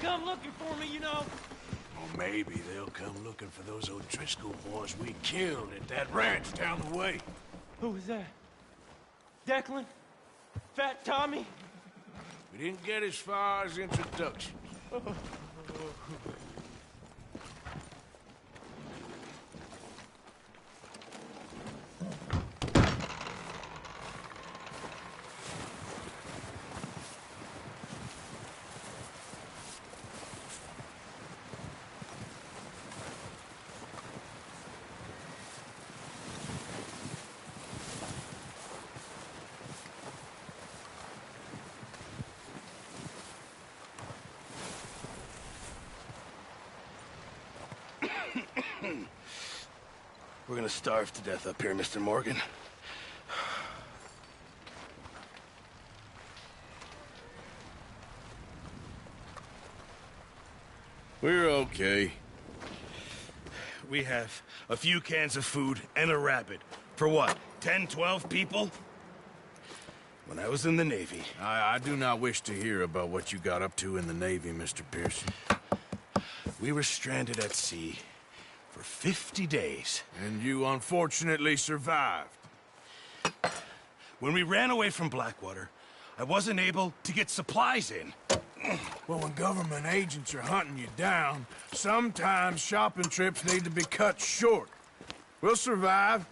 come looking for me, you know. Or maybe they'll come looking for those O'Driscoll boys we killed at that ranch down the way. Who was that? Declan? Fat Tommy? We didn't get as far as introductions. We're gonna starve to death up here, Mr. Morgan. We're okay. We have a few cans of food and a rabbit. For what, 10, 12 people? When I was in the Navy... I do not wish to hear about what you got up to in the Navy, Mr. Pearson. We were stranded at sea for 50 days. And you unfortunately survived. When we ran away from Blackwater, I wasn't able to get supplies in. Well, when government agents are hunting you down, sometimes shopping trips need to be cut short. We'll survive.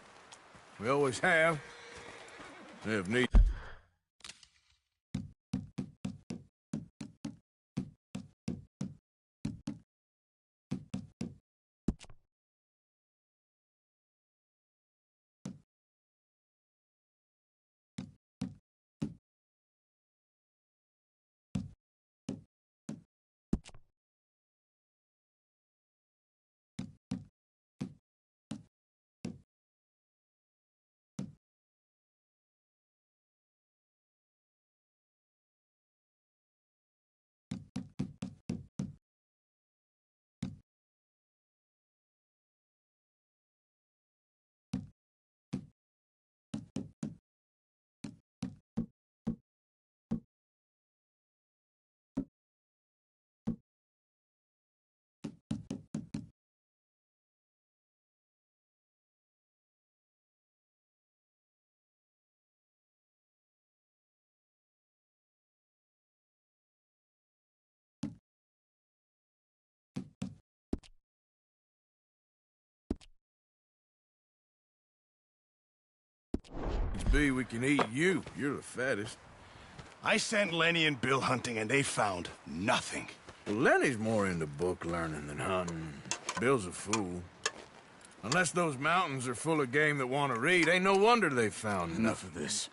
We always have. If need. Be we can eat you. You're the fattest. I sent Lenny and Bill hunting, and they found nothing. Well, Lenny's more into book learning than hunting. Bill's a fool. Unless those mountains are full of game that want to read, ain't no wonder they found Enough of this.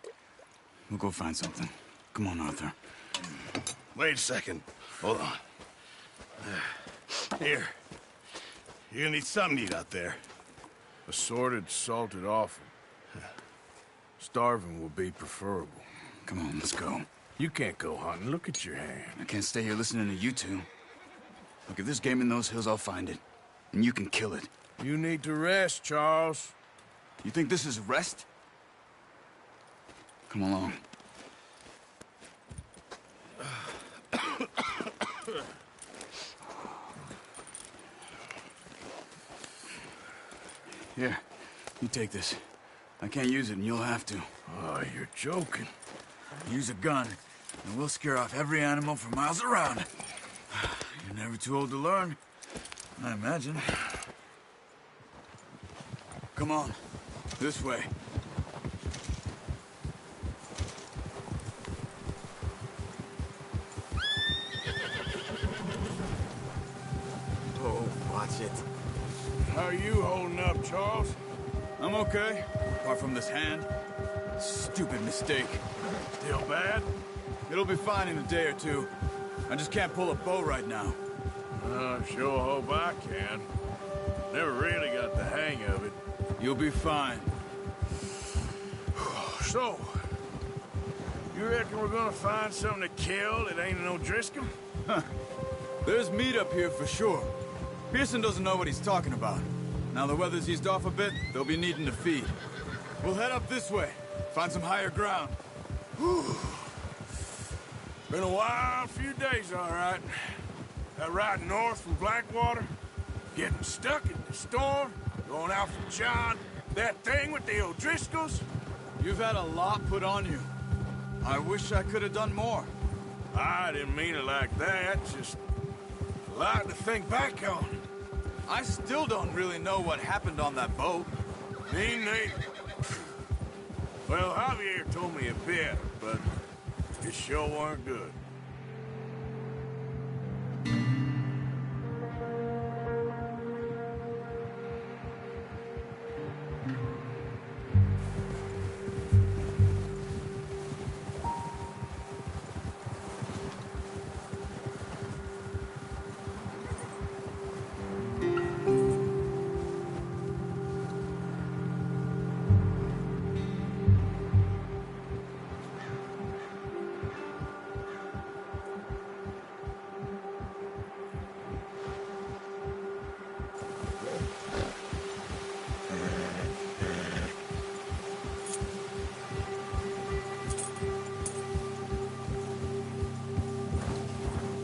We'll go find something. Come on, Arthur. Wait a second. Hold on. Here. You're gonna need something to eat out there. Assorted, salted offal. Starving will be preferable. Come on, let's go. You can't go hunting. Look at your hand. I can't stay here listening to you two. Look, if there's game in those hills, I'll find it. And you can kill it. You need to rest, Charles. You think this is rest? Come along. Here, you take this. I can't use it, and you'll have to. Oh, you're joking. Use a gun, and we'll scare off every animal for miles around. You're never too old to learn, I imagine. Come on, this way. Oh, watch it. How are you holding up, Charles? I'm okay, apart from this hand. Stupid mistake. Still bad? It'll be fine in a day or two. I just can't pull a bow right now. I sure hope I can. Never really got the hang of it. You'll be fine. So, you reckon we're gonna find something to kill that ain't an O'Driscoll? Huh. There's meat up here for sure. Pearson doesn't know what he's talking about. Now the weather's eased off a bit, they'll be needing to feed. We'll head up this way, find some higher ground. Whew. Been a wild few days, all right. Right north from Blackwater? Getting stuck in the storm? Going out for John? That thing with the O'Driscolls? You've had a lot put on you. I wish I could have done more. I didn't mean it like that, just a lot to think back on. I still don't really know what happened on that boat. Me neither. Well, Javier told me a bit, but it sure weren't good.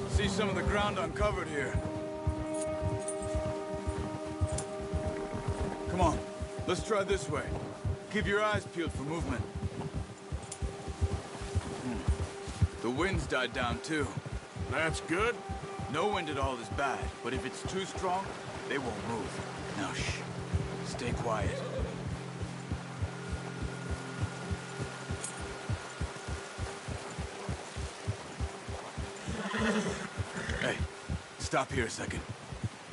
See some of the ground uncovered here. Come on, let's try this way. Keep your eyes peeled for movement. The wind's died down too. That's good. No wind at all is bad, but if it's too strong, they won't move. Now shh, stay quiet. Hey, stop here a second.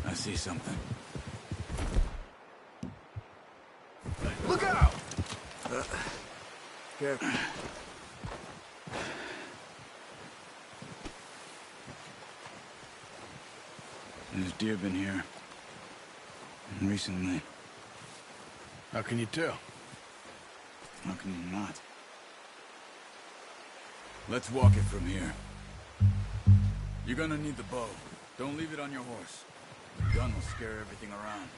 I see something. Look out! Careful. There's deer been here. Recently. How can you tell? How can you not? Let's walk it from here. You're gonna need the bow. Don't leave it on your horse. The gun will scare everything around.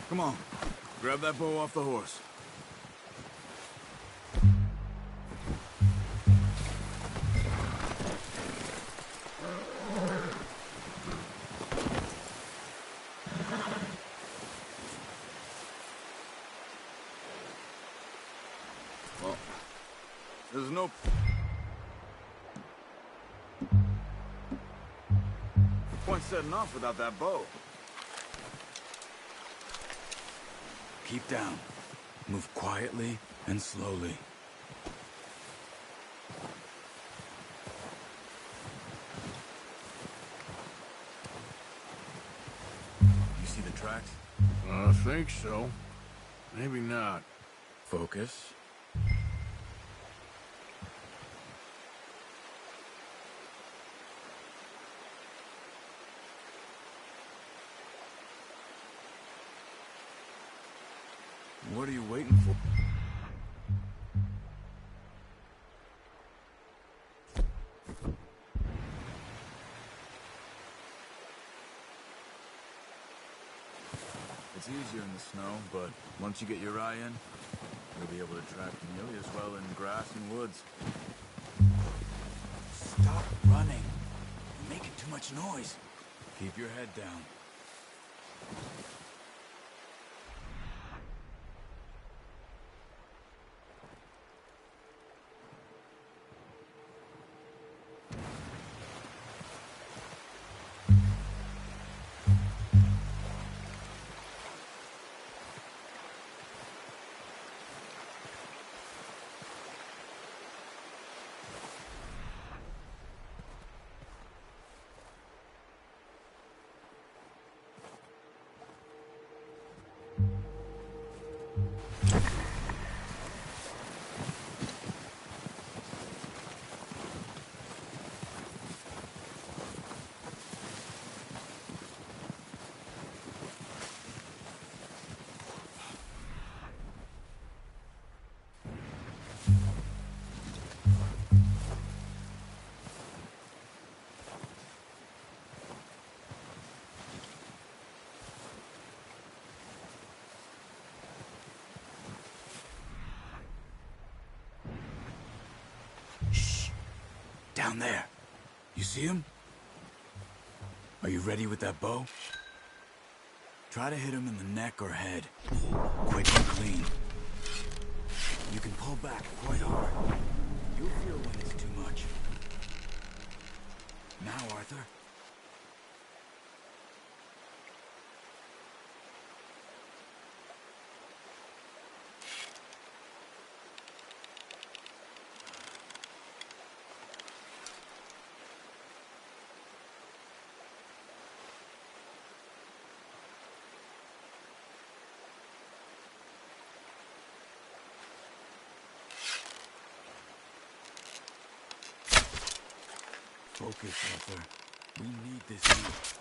Come on. Grab that bow off the horse. Well, there's no point setting off without that bow. Keep down. Move quietly and slowly. You see the tracks? I think so. Maybe not. Focus. What are you waiting for? It's easier in the snow, but once you get your eye in, you'll be able to track nearly as well in grass and woods. Stop running. You're making too much noise. Keep your head down. Down there. You see him? Are you ready with that bow? Try to hit him in the neck or head. Quick and clean. You can pull back quite hard. You'll feel when it's too much. Now, Arthur. Focus, Arthur. We need this heat.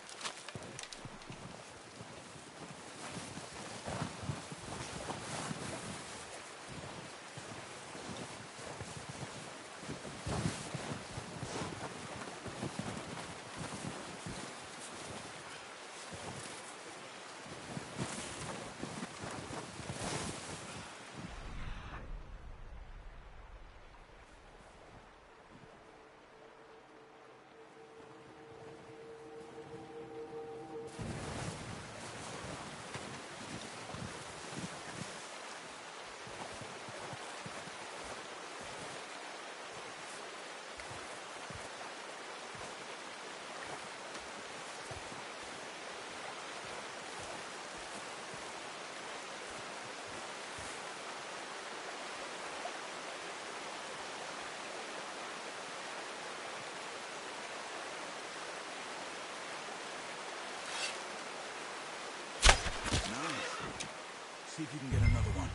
See if you can get another one.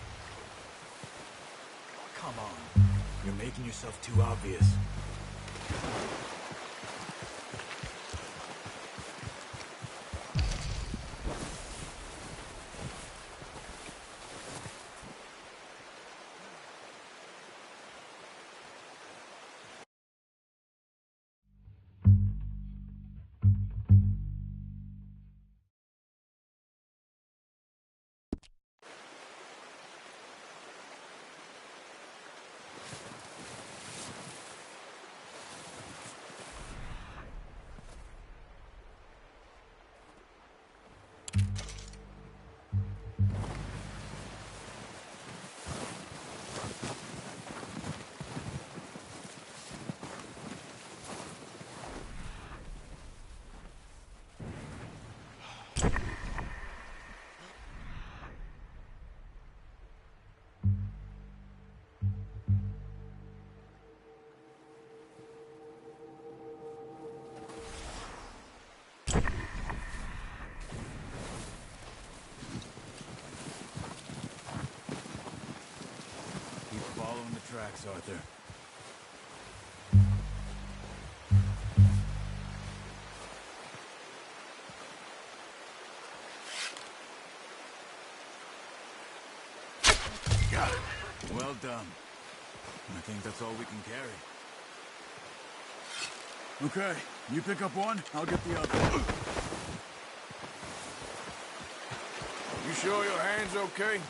Come on. You're making yourself too obvious. Tracks, Arthur. Got it. Well done. I think that's all we can carry. Okay, you pick up one, I'll get the other. You sure your hand's okay?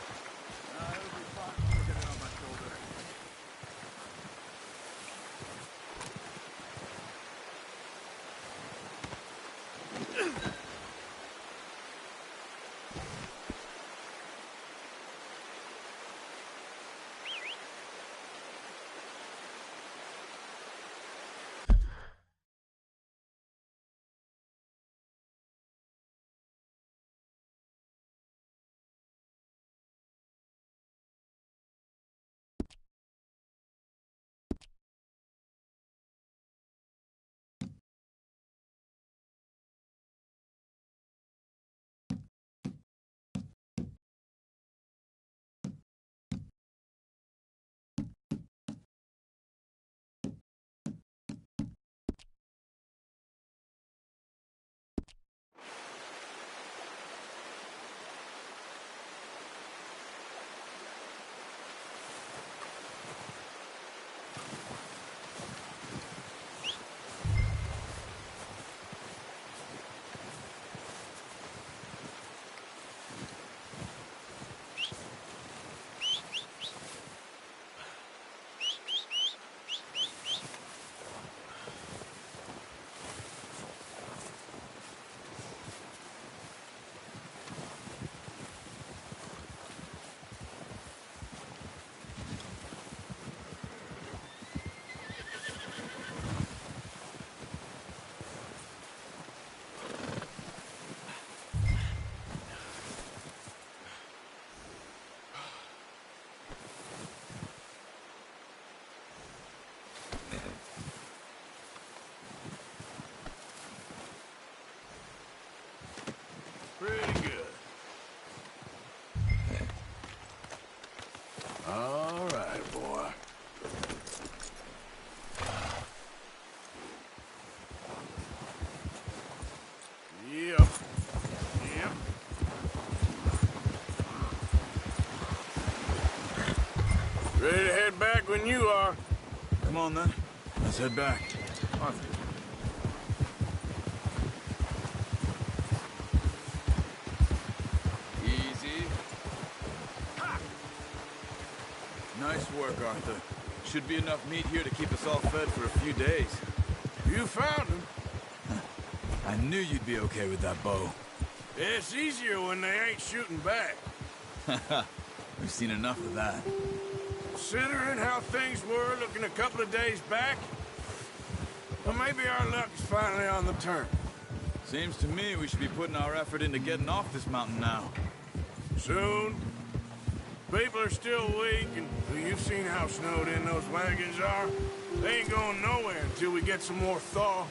Pretty good. All right, boy. Yep. Yep. Ready to head back when you are. Come on, then. Let's head back. Easy. Nice work, Arthur. Should be enough meat here to keep us all fed for a few days. You found him. I knew you'd be okay with that bow. It's easier when they ain't shooting back. We've seen enough of that. Considering how things were looking a couple of days back, well, maybe our luck is finally on the turn. Seems to me we should be putting our effort into getting off this mountain now. Soon. People are still weak, and well, you've seen how snowed in those wagons are. They ain't going nowhere until we get some more thaw.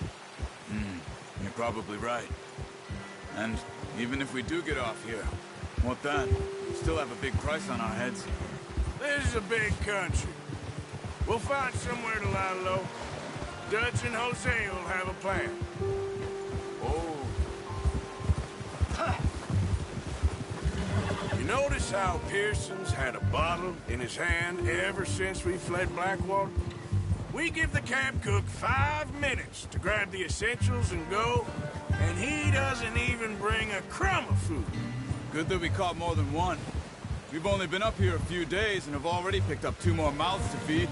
You're probably right. And even if we do get off here, what then? We still have a big price on our heads. This is a big country. We'll find somewhere to lie low. Dutch and Jose will have a plan. Oh. You notice how Pearson's had a bottle in his hand ever since we fled Blackwater? We give the camp cook 5 minutes to grab the essentials and go, and he doesn't even bring a crumb of food. Good that we caught more than one. We've only been up here a few days and have already picked up 2 more mouths to feed.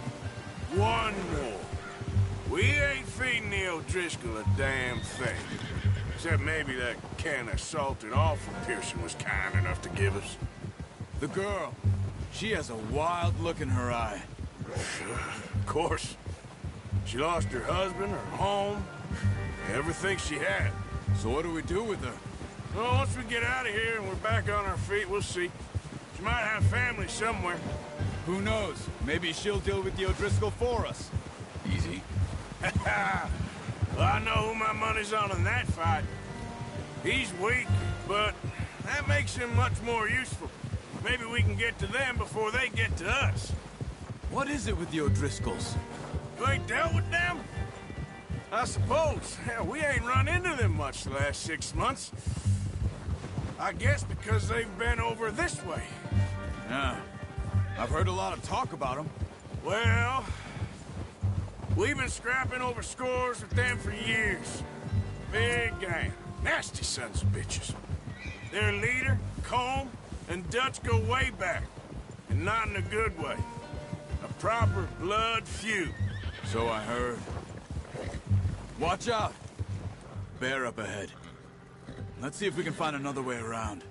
1 more. We ain't feeding the O'Driscoll a damn thing. Except maybe that can of salted offal Pearson was kind enough to give us. The girl. She has a wild look in her eye. Of course. She lost her husband, her home, everything she had. So what do we do with her? Well, once we get out of here and we're back on our feet, we'll see. She might have family somewhere. Who knows? Maybe she'll deal with the O'Driscoll for us. Easy. Well, I know who my money's on in that fight. He's weak, but that makes him much more useful. Maybe we can get to them before they get to us. What is it with the O'Driscolls? You ain't dealt with them? I suppose. Hell, we ain't run into them much the last 6 months. I guess because they've been over this way. Yeah. I've heard a lot of talk about them. Well, we've been scrapping over scores with them for years. Big gang. Nasty sons of bitches. Their leader, Combe, and Dutch go way back. And not in a good way. A proper blood feud. So I heard. Watch out! Bear up ahead. Let's see if we can find another way around.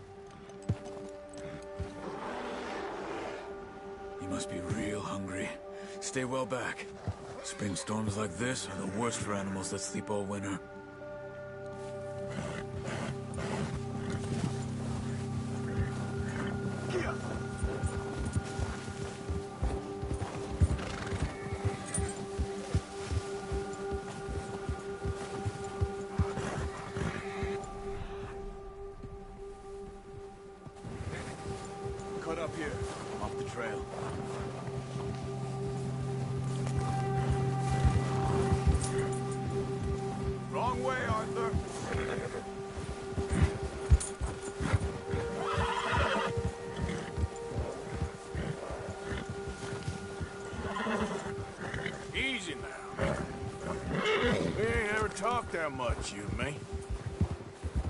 He must be real hungry. Stay well back. Spring storms like this are the worst for animals that sleep all winter. Cut up here, off the trail. Wrong way, Arthur. Easy now. We ain't ever talked that much, you and me.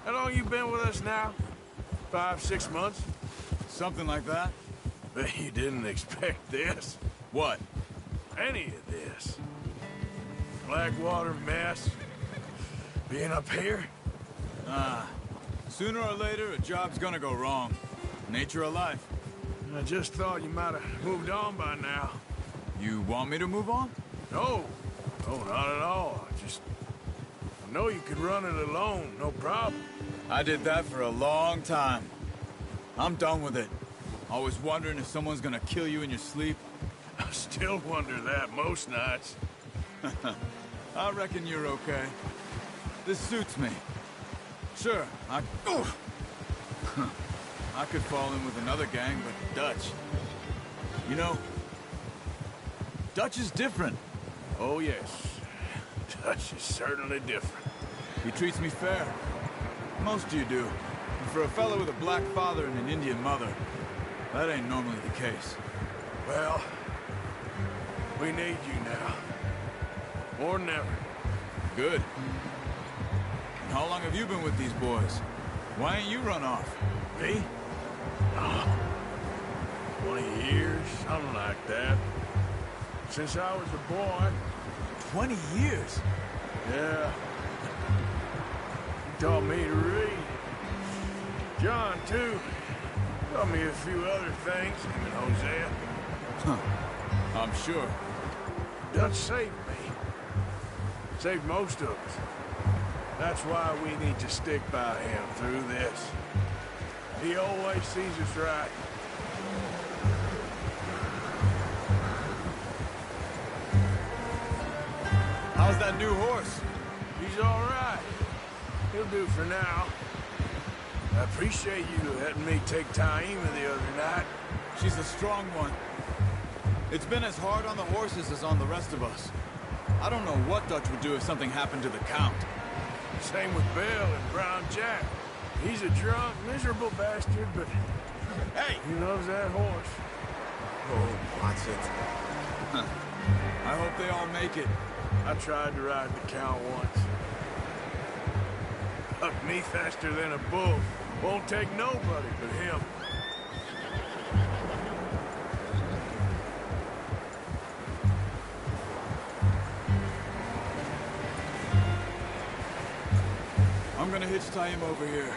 How long you been with us now? 5, 6 months? Something like that? Bet you didn't expect this. What? Any of this. Blackwater mess. Being up here? Sooner or later, a job's gonna go wrong. Nature of life. I just thought you might have moved on by now. You want me to move on? No. No, not at all. I know you could run it alone, no problem. I did that for a long time. I'm done with it. Always wondering if someone's gonna kill you in your sleep. I still wonder that most nights. I reckon you're okay. This suits me. Sure, I could fall in with another gang, but Dutch... You know, Dutch is different. Oh, yes. Dutch is certainly different. He treats me fair. Most of you do. And for a fellow with a black father and an Indian mother, that ain't normally the case. Well, we need you now. More than ever. Good. And how long have you been with these boys? Why ain't you run off? Me? 20 years, something like that. Since I was a boy. 20 years? Yeah. He taught me to read. John, too. Taught me a few other things, him and Hosea. Huh. I'm sure. Dutch saved me. Saved most of us. That's why we need to stick by him through this. He always sees us right. How's that new horse? He's all right. He'll do for now. I appreciate you letting me take Taima the other night. She's a strong one. It's been as hard on the horses as on the rest of us. I don't know what Dutch would do if something happened to the Count. Same with Bill and Brown Jack. He's a drunk, miserable bastard, but Hey! he loves that horse. Oh, watch it. Huh. I hope they all make it. I tried to ride the Count once. Hucked me faster than a bull. Won't take nobody but him. I'm gonna hitch Taima over here.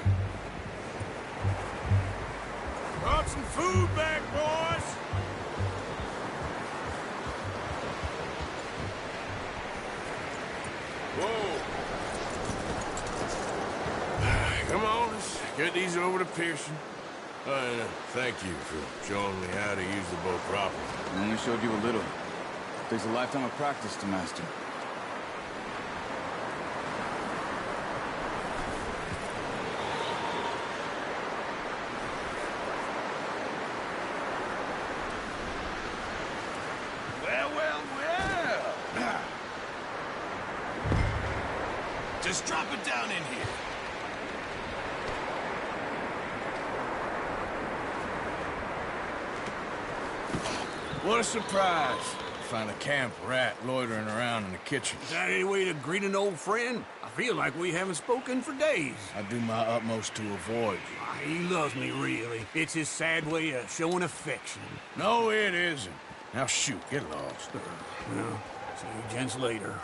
Brought some food back, boys! Whoa! Come on, let's get these over to Pearson. And thank you for showing me how to use the boat properly. I only showed you a little. Takes a lifetime of practice to master. Well, well, well. Just drop it down in here. What a surprise. Find a camp rat loitering around in the kitchen. Is that any way to greet an old friend? I feel like we haven't spoken for days. I do my utmost to avoid you. He loves me, really. It's his sad way of showing affection. No, it isn't. Now shoot, get lost. Well, see you gents later.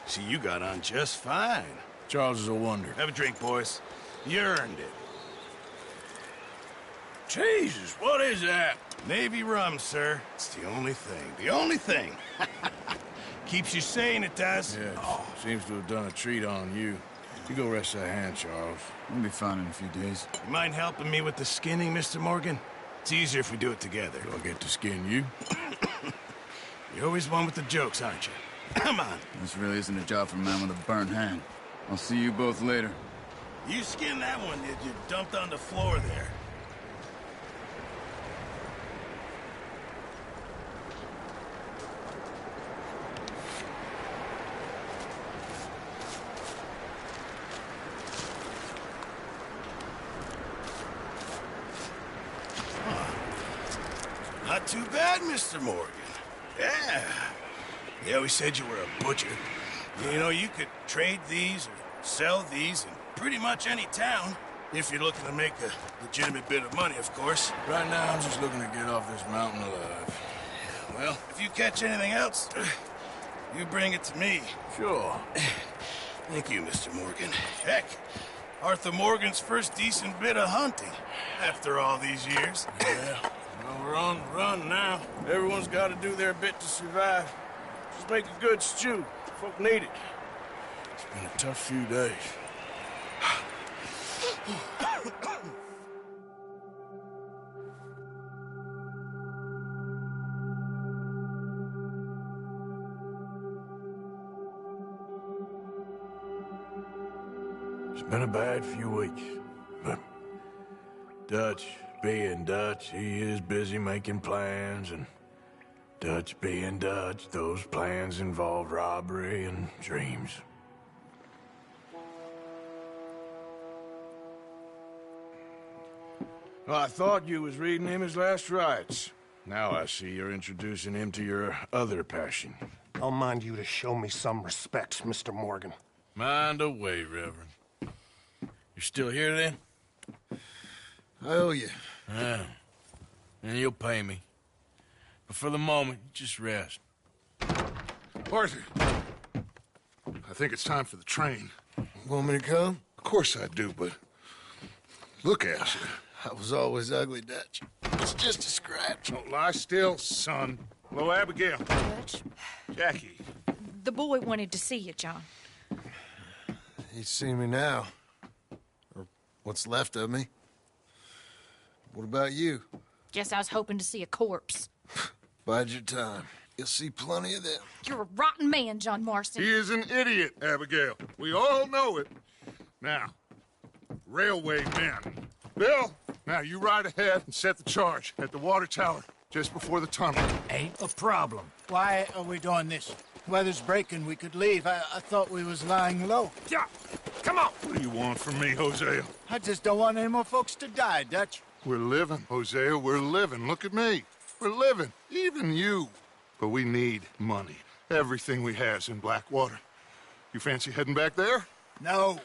See, you got on just fine. Charles is a wonder. Have a drink, boys. You earned it. Jesus, what is that? Navy rum, sir. It's the only thing. The only thing. Keeps you sane, it does. Yes, seems to have done a treat on you. You go rest that hand, Charles. We'll be fine in a few days. You mind helping me with the skinning, Mr. Morgan? It's easier if we do it together. Do I get to skin you? You're always one with the jokes, aren't you? Come on. This really isn't a job for a man with a burnt hand. I'll see you both later. You skinned that one, did you? Dumped on the floor there. Not too bad, Mr. Morgan. Yeah. They always said you were a butcher. You know, you could trade these or sell these in pretty much any town. If you're looking to make a legitimate bit of money, of course. Right now, I'm just looking to get off this mountain alive. Well, if you catch anything else, you bring it to me. Sure. Thank you, Mr. Morgan. Heck, Arthur Morgan's first decent bit of hunting after all these years. Yeah. Well, we're on the run now. Everyone's got to do their bit to survive. Just make a good stew. Folk need it. It's been a tough few days. It's been a bad few weeks, but Dutch being Dutch, he is busy making plans, and Dutch being Dutch, those plans involve robbery and dreams. Well, I thought you was reading him his last rites. Now I see you're introducing him to your other passion. I'll mind you to show me some respect, Mr. Morgan. Mind away, Reverend. You're still here, then? I owe you. Yeah. And you'll pay me. But for the moment, just rest. Arthur, I think it's time for the train. Want me to come? Of course I do, but look at you. I was always ugly, Dutch. It's just a scratch. Don't lie still, son. Hello, Abigail. Dutch, Jackie. the boy wanted to see you, John. He's seen me now. Or what's left of me. What about you? Guess I was hoping to see a corpse. Bide your time. You'll see plenty of them. You're a rotten man, John Marston. He is an idiot, Abigail. We all know it. Now, railway men. Bill, now you ride ahead and set the charge at the water tower just before the tunnel. Ain't a problem. Why are we doing this? Weather's breaking. We could leave. I thought we was lying low. Yeah, come on. What do you want from me, Hosea? I just don't want any more folks to die, Dutch. We're living, Hosea. We're living. Look at me. We're living. Even you. But we need money. Everything we has in Blackwater. You fancy heading back there? No.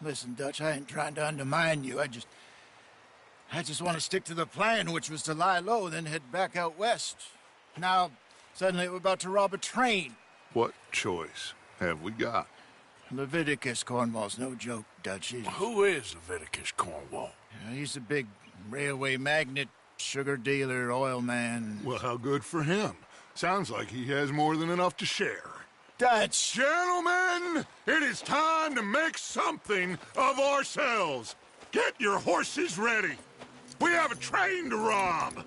Listen, Dutch, I ain't trying to undermine you. I just want to stick to the plan, which was to lie low, then head back out west. Now, suddenly we're about to rob a train. What choice have we got? Leviticus Cornwall's no joke, Dutch. Who is Leviticus Cornwall? He's a big railway magnate, sugar dealer, oil man. Well, how good for him. Sounds like he has more than enough to share. Dutch! Gentlemen, it is time to make something of ourselves. Get your horses ready. We have a train to rob.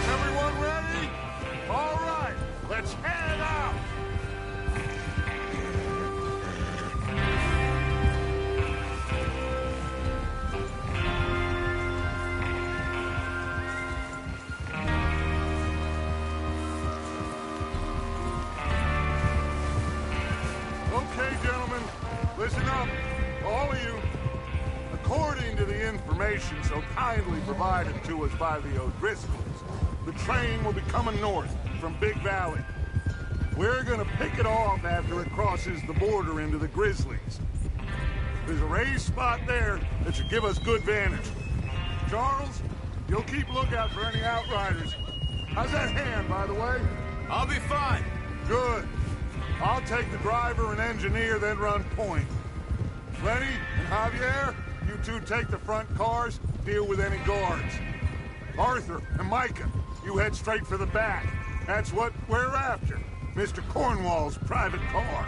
Everyone ready? All right, let's head out. Okay, gentlemen, listen up, all of you. According to the information so kindly provided to us by the O'Driscolls, the train will be coming north from Big Valley. We're gonna pick it off after it crosses the border into the Grizzlies. There's a raised spot there that should give us good vantage. Charles, you'll keep lookout for any outriders. How's that hand, by the way? I'll be fine. Good. I'll take the driver and engineer, then run point. Lenny and Javier, you two take the front cars, deal with any guards. Arthur and Micah, you head straight for the back. That's what we're after. Mr. Cornwall's private car.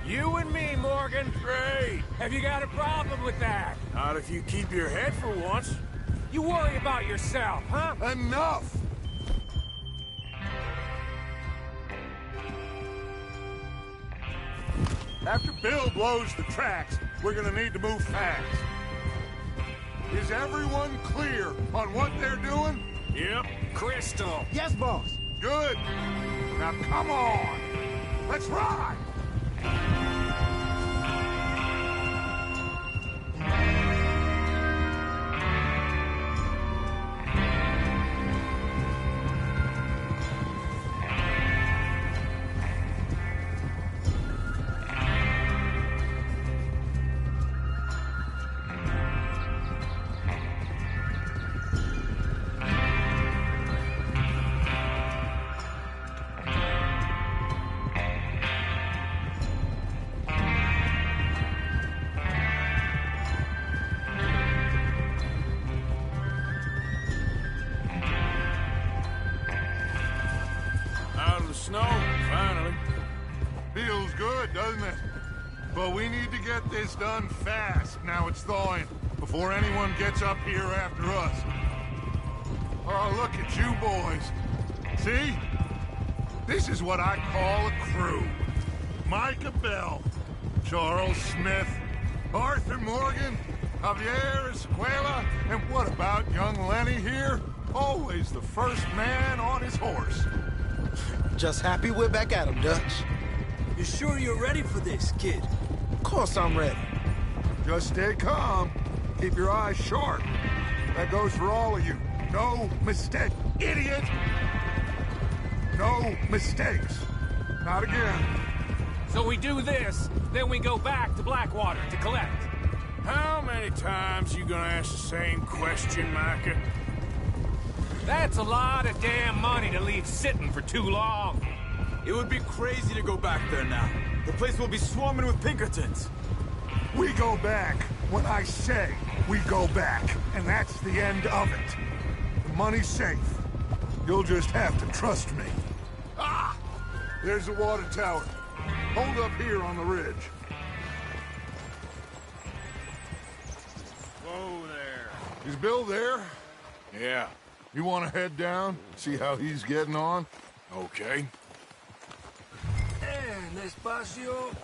You and me, Morgan. Great. Have you got a problem with that? Not if you keep your head for once. You worry about yourself, huh? Enough! After Bill blows the tracks, we're gonna need to move fast. Is everyone clear on what they're doing? Yep. Crystal. Yes, boss. Good. Now come on. Let's ride. Snow, finally. Feels good, doesn't it? But we need to get this done fast. Now it's thawing, before anyone gets up here after us. Oh, look at you boys. See? This is what I call a crew. Micah Bell, Charles Smith, Arthur Morgan, Javier Escuela, and what about young Lenny here? Always the first man on his horse. Just happy we're back at him, Dutch. You sure you're ready for this, kid? Of course I'm ready. Just stay calm. Keep your eyes sharp. That goes for all of you. No mistake. Idiot! No mistakes. Not again. So we do this, then we go back to Blackwater to collect. How many times you gonna ask the same question, Micah? That's a lot of damn money to leave sitting for too long. It would be crazy to go back there now. The place will be swarming with Pinkertons. We go back when I say we go back, and that's the end of it. The money's safe. You'll just have to trust me. Ah! There's the water tower. Hold up here on the ridge. Whoa there. Is Bill there? Yeah. You want to head down, see how he's getting on? Okay. Despacio.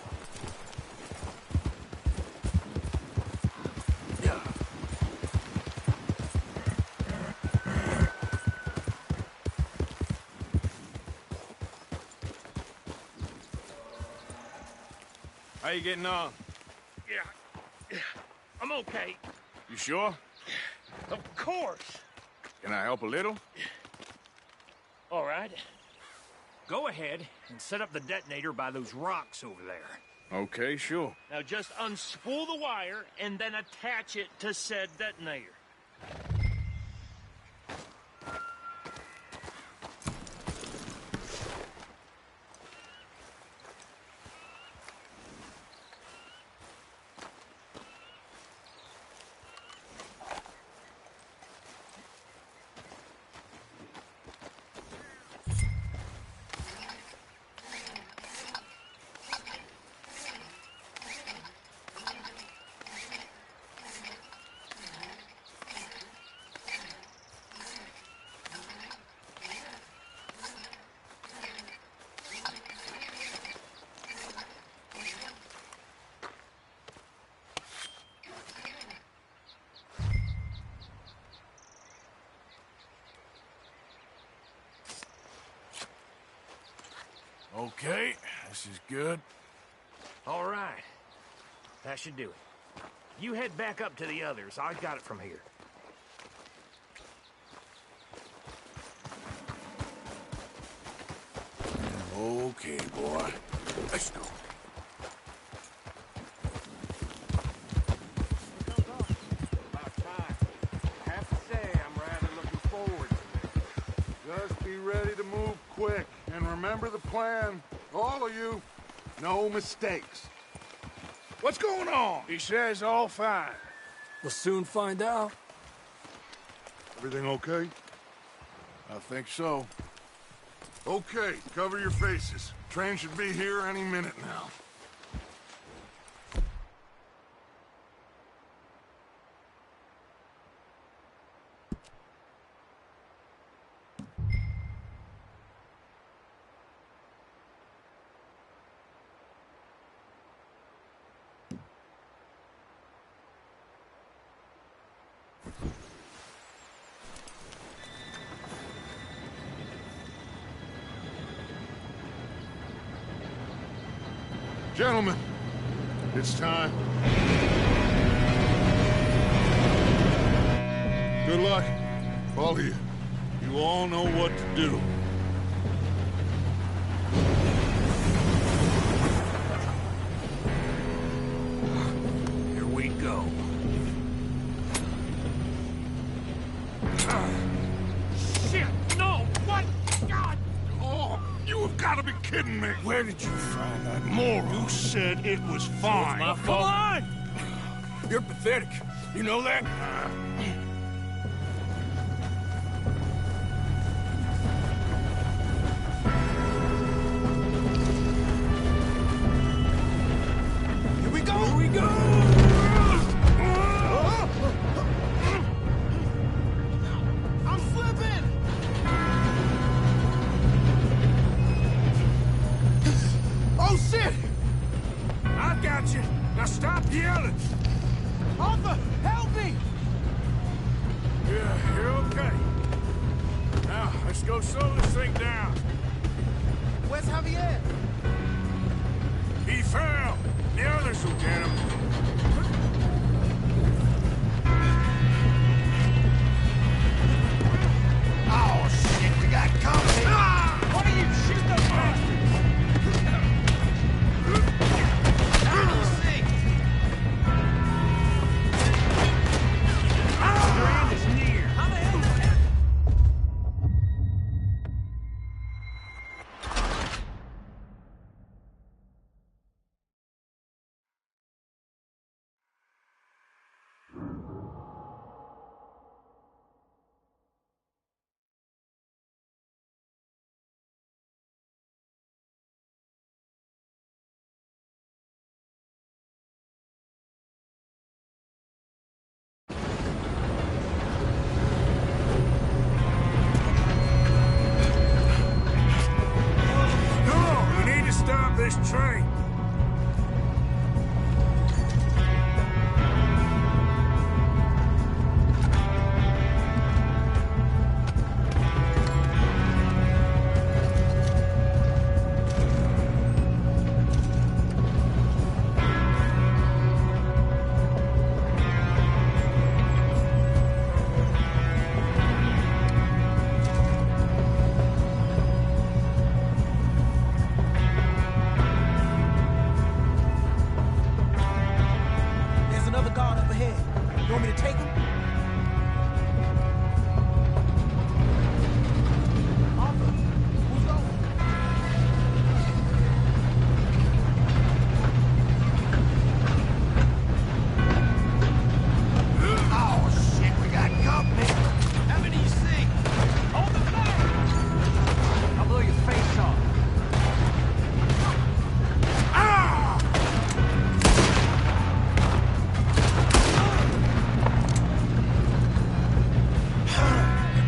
How you getting on? Yeah, I'm okay. You sure? Of course. Can I help a little? All right. Go ahead and set up the detonator by those rocks over there. Okay, sure. Now just unspool the wire and then attach it to said detonator. Okay, this is good. All right. That should do it. You head back up to the others. I got it from here. Okay, boy. Let's go. About time. I have to say, I'm rather looking forward to this. Just be ready to move quick. And remember the plan. All of you, no mistakes. What's going on? He says all fine. We'll soon find out. Everything okay? I think so. Okay, cover your faces. Train should be here any minute now. Gentlemen, it's time. Good luck, all of you. You all know what to do. Here we go. Shit! No! What? God! Oh, you have got to be kidding me. Where did you find that? More who said it was fine. My Come fault. on! You're pathetic. You know that? Here we go! Here we go! I'm slipping! Go slow this thing down. Where's Javier? He fell. The others will get him. Oh, shit, we got company. Why do you shoot those bastards? Strand is near. How the hell did that happen? Come on, we need to stop this train. There's another guard up ahead. You want me to take him? Arthur, who's going? Oh, shit, we got company. How many you see? Hold the fire! I'll blow your face off.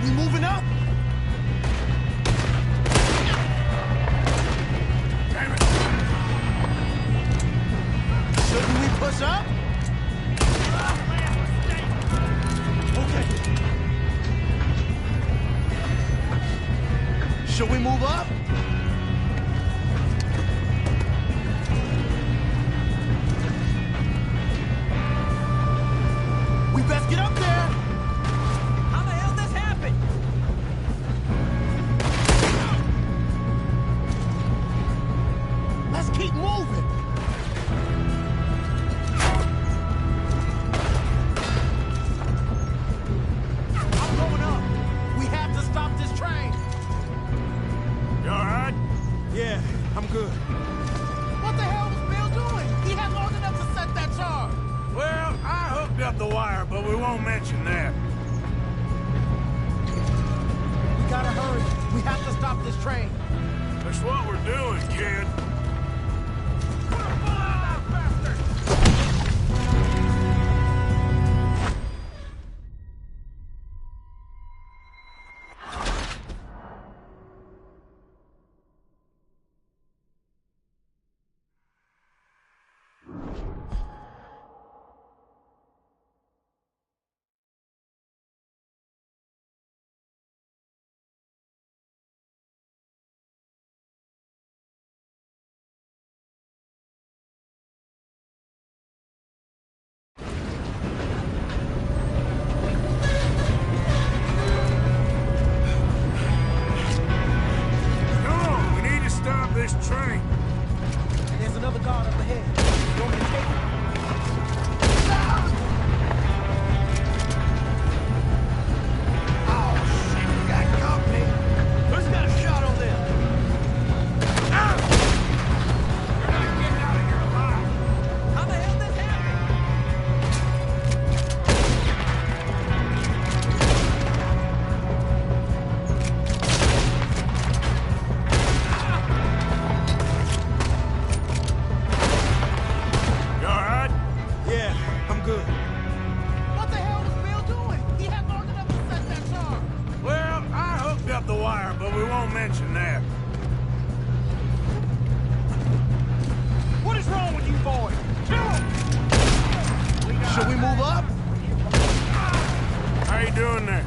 We moving up? Shouldn't we push up? Okay. Should we move up? We best get up there. How the hell this happened? Let's keep moving. I'm going up. We have to stop this train. You all right? Yeah, I'm good. What the hell was Bill doing? He had long enough to set that charge. Well, I hooked up the wire, but we won't mention that. We gotta hurry. We have to stop this train. That's what we're doing, kid. Come on, we need to stop this train. There's another guard up ahead. You want me to take him? Oh, shit, we got company. Who's got a shot on them? You're not getting out of here alive. How the hell this happened? You all right? Yeah, I'm good. What the hell was Bill doing? He had long enough to set that charge. Well, I hooked up the wire, but we won't mention that. What is wrong with you boys? Kill him! Should we move up? How you doing there?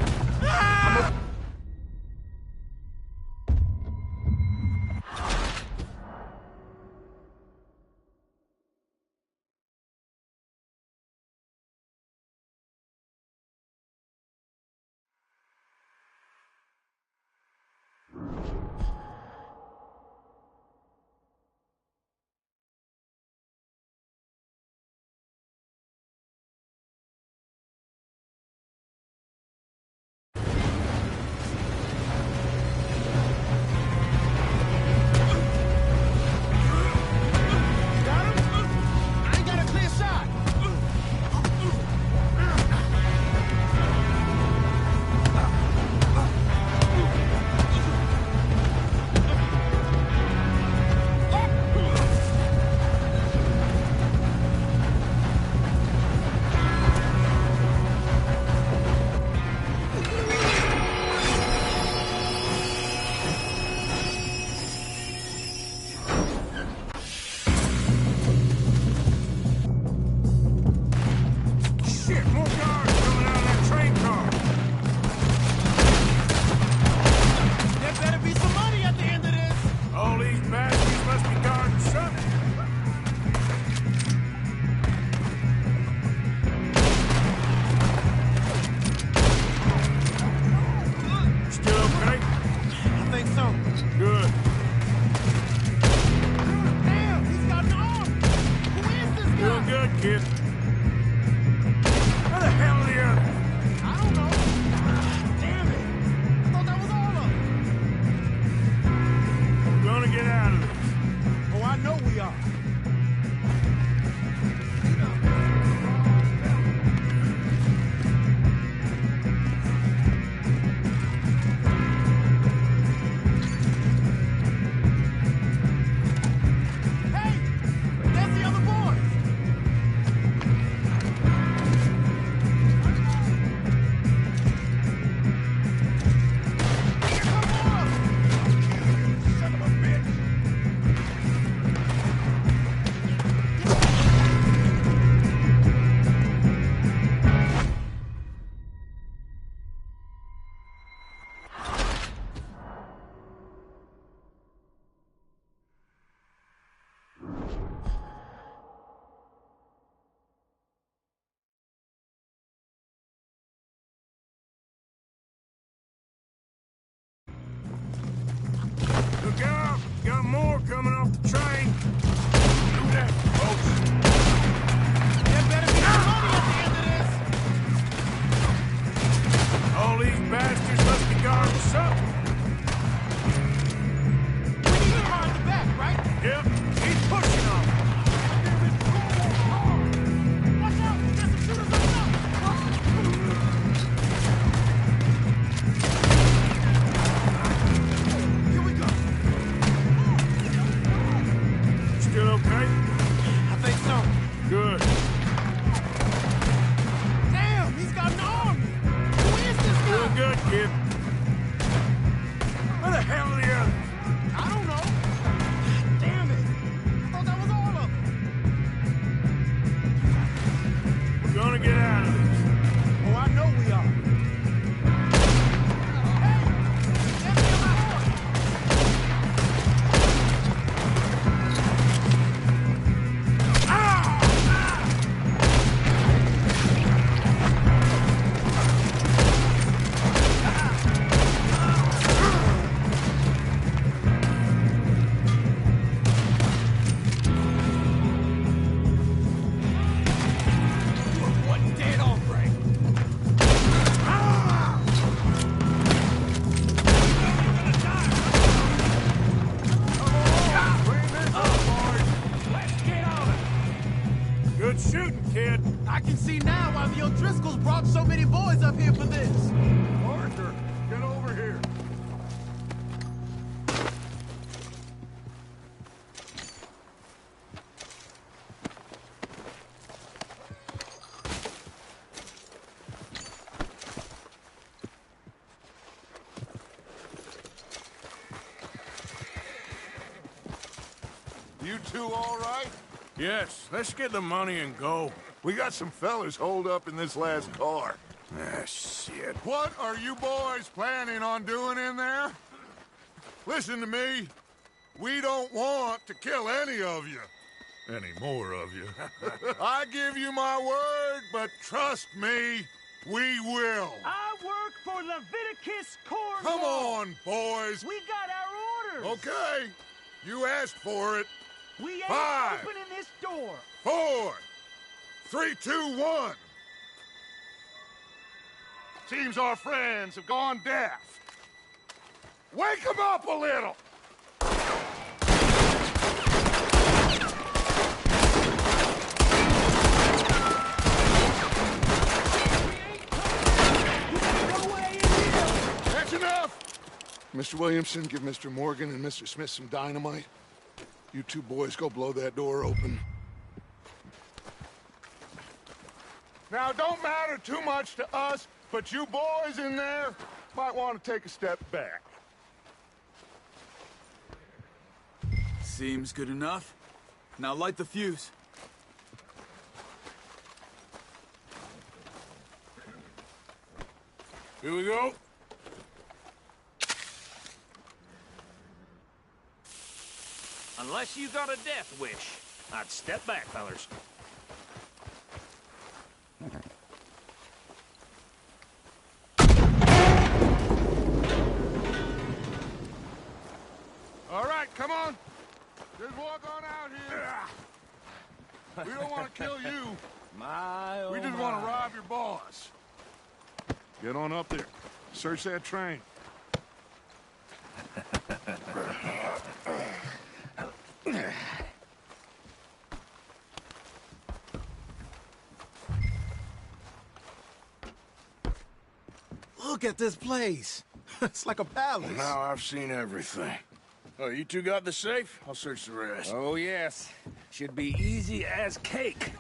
coming off the train. Do that, folks. There better be some money at the end of this. All these bastards must be guarding something. We need to guard the back, right? Yep, he's pushing on. Watch out! There's some shooters on top! Here we go. Still okay? I think so. Good. Damn, he's got an army. Who is this guy? Doing good, kid. Where the hell are the others? I don't know. Damn it. I thought that was all of them. We're gonna get out of this. Oh, I know we are. Hey! Get me on my horse! What dead hombre? Good shooting, kid. I can see now why the O'Driscolls brought so many boys up here for this. Arthur, get over here. You two all right? Yes, let's get the money and go. We got some fellas holed up in this last car. Ah, shit. What are you boys planning on doing in there? Listen to me. We don't want to kill any of you. Any more of you. I give you my word, but trust me, we will. I work for Leviticus Corps. Come on, boys. We got our orders. Okay. You asked for it. We ain't 5, opening this door. 4, 3, 2, 1. Seems our friends have gone deaf. Wake them up a little. That's enough. Mr. Williamson, give Mr. Morgan and Mr. Smith some dynamite. You two boys go blow that door open. Now, it don't matter too much to us, but you boys in there might want to take a step back. Seems good enough. Now light the fuse. Here we go. Unless you got a death wish, I'd step back, fellers. All right, come on. Just walk on out here. We don't want to kill you. We just want to rob your boss. Get on up there. Search that train. Look at this place. It's like a palace. Now I've seen everything. Oh, you two got the safe? I'll search the rest. Oh, yes. Should be easy as cake.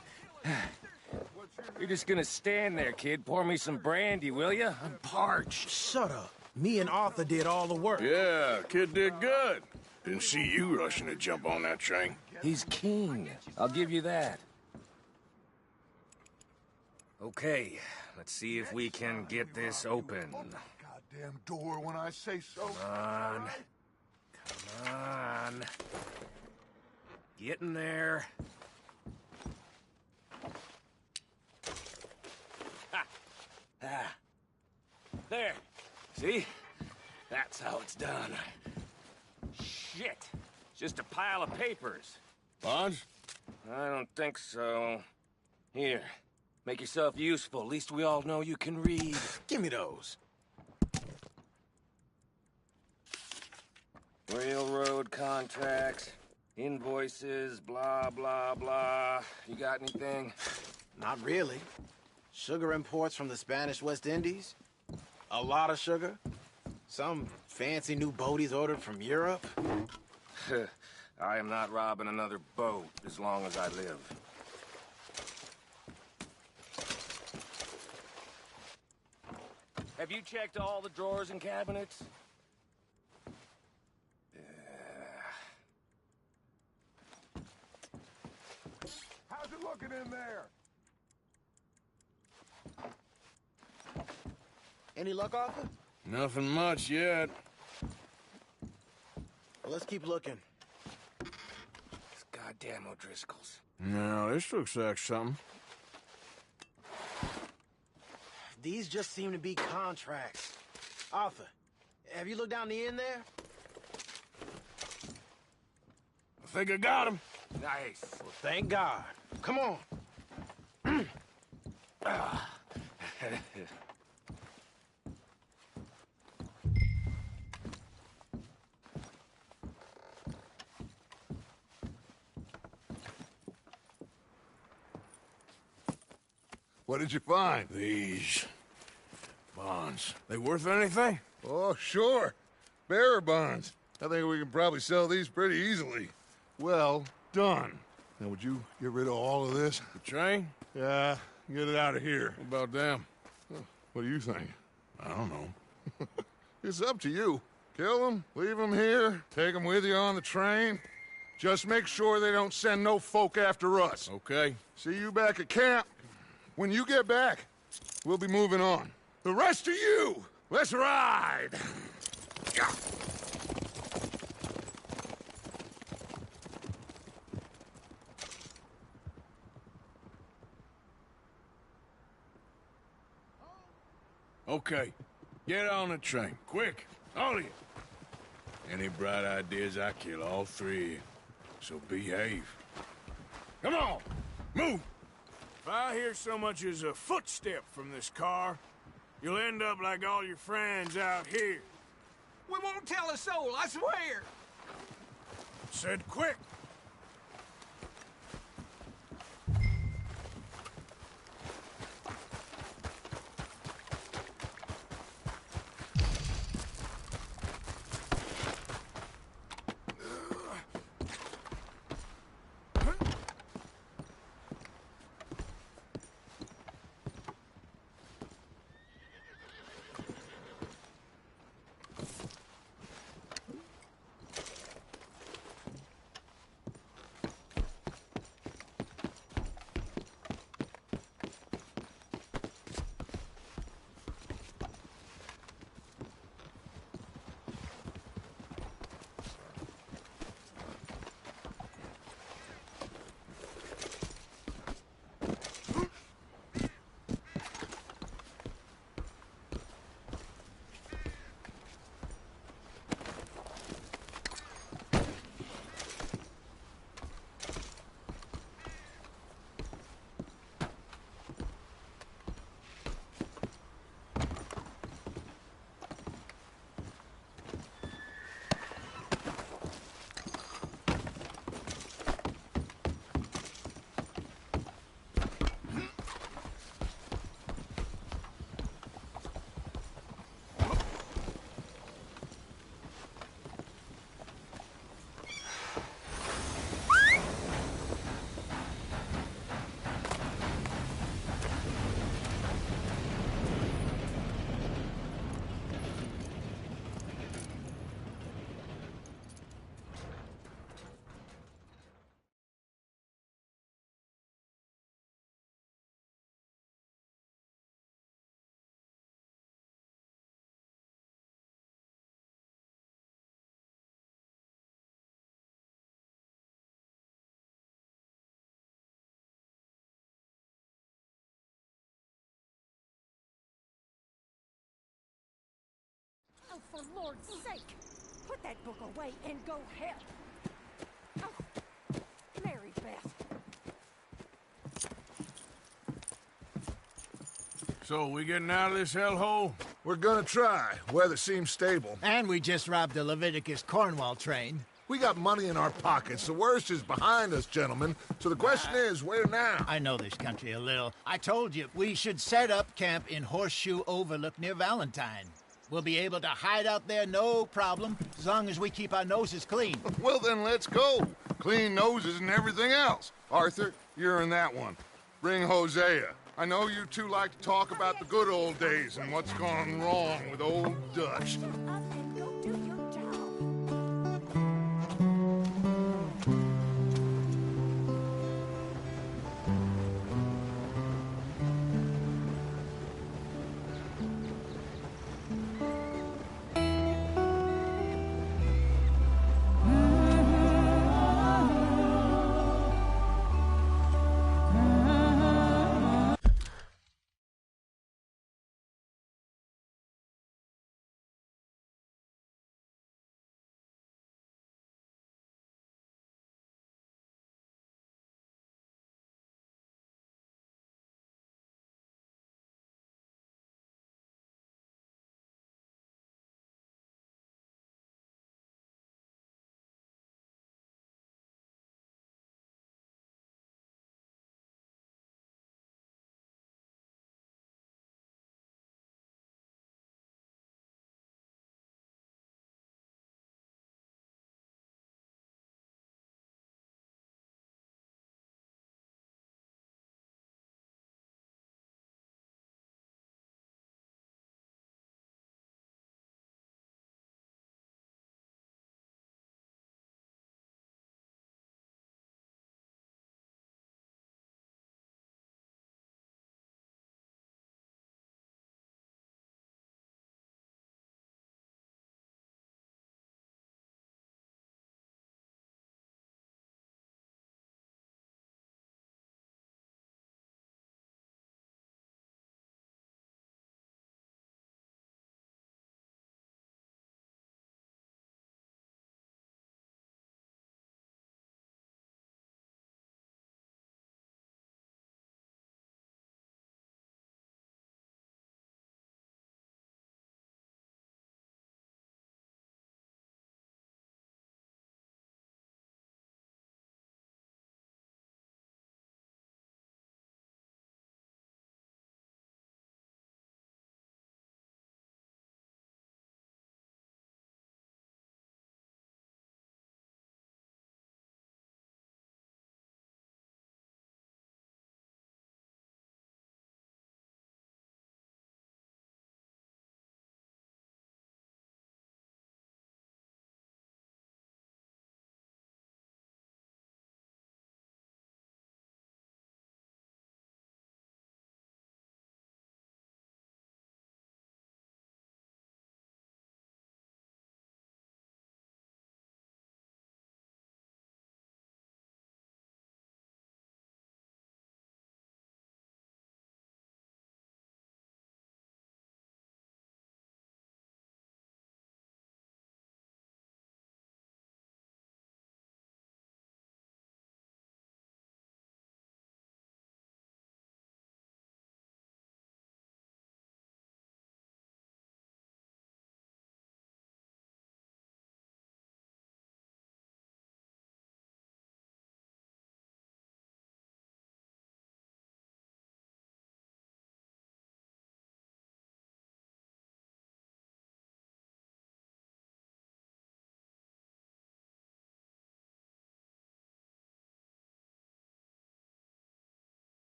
You're just gonna stand there, kid. Pour me some brandy, will you? I'm parched. Shut up. Me and Arthur did all the work. Yeah, kid did good. Didn't see you rushing to jump on that train. He's keen. I'll give you that. Okay, let's see if we can get this open. Goddamn door when I say so. Come on. Get in there. Ha! Ah. There. See? That's how it's done. Shit. Just a pile of papers. Bonds? I don't think so. Here, make yourself useful. At least we all know you can read. Give me those. Railroad contracts, invoices, blah, blah, blah. You got anything? Not really. Sugar imports from the Spanish West Indies. A lot of sugar. Some fancy new boat he's ordered from Europe. I am not robbing another boat as long as I live. Have you checked all the drawers and cabinets? How's it looking in there? Any luck, Arthur? Nothing much yet. Well, let's keep looking. These goddamn O'Driscolls. No, this looks like something. These just seem to be contracts. Arthur, have you looked down the end there? I think I got him. Nice. Well, thank God. Come on. What did you find? These bonds. They worth anything? Oh, sure. Bearer bonds. I think we can probably sell these pretty easily. Well done. Now, would you get rid of all of this? The train? Yeah, get it out of here. What about them? What do you think? I don't know. It's up to you. Kill them, leave them here, take them with you on the train. Just make sure they don't send no folk after us. Okay. See you back at camp. When you get back, we'll be moving on. The rest of you, let's ride! Yeah. Okay. Get on the train. Quick. All of you. Any bright ideas, I kill all three of you. So behave. Come on! Move! If I hear so much as a footstep from this car, you'll end up like all your friends out here. We won't tell a soul, I swear. Said quick. Oh, for Lord's sake! Put that book away and go help! So, we getting out of this hellhole? We're gonna try. Weather seems stable. And we just robbed the Leviticus Cornwall train. We got money in our pockets. The worst is behind us, gentlemen. So the question is, where now? I know this country a little. I told you, we should set up camp in Horseshoe Overlook near Valentine. We'll be able to hide out there, no problem, as long as we keep our noses clean. Well, then let's go. Clean noses and everything else. Arthur, you're in that one. Bring Hosea. I know you two like to talk about the good old days and what's gone wrong with old Dutch.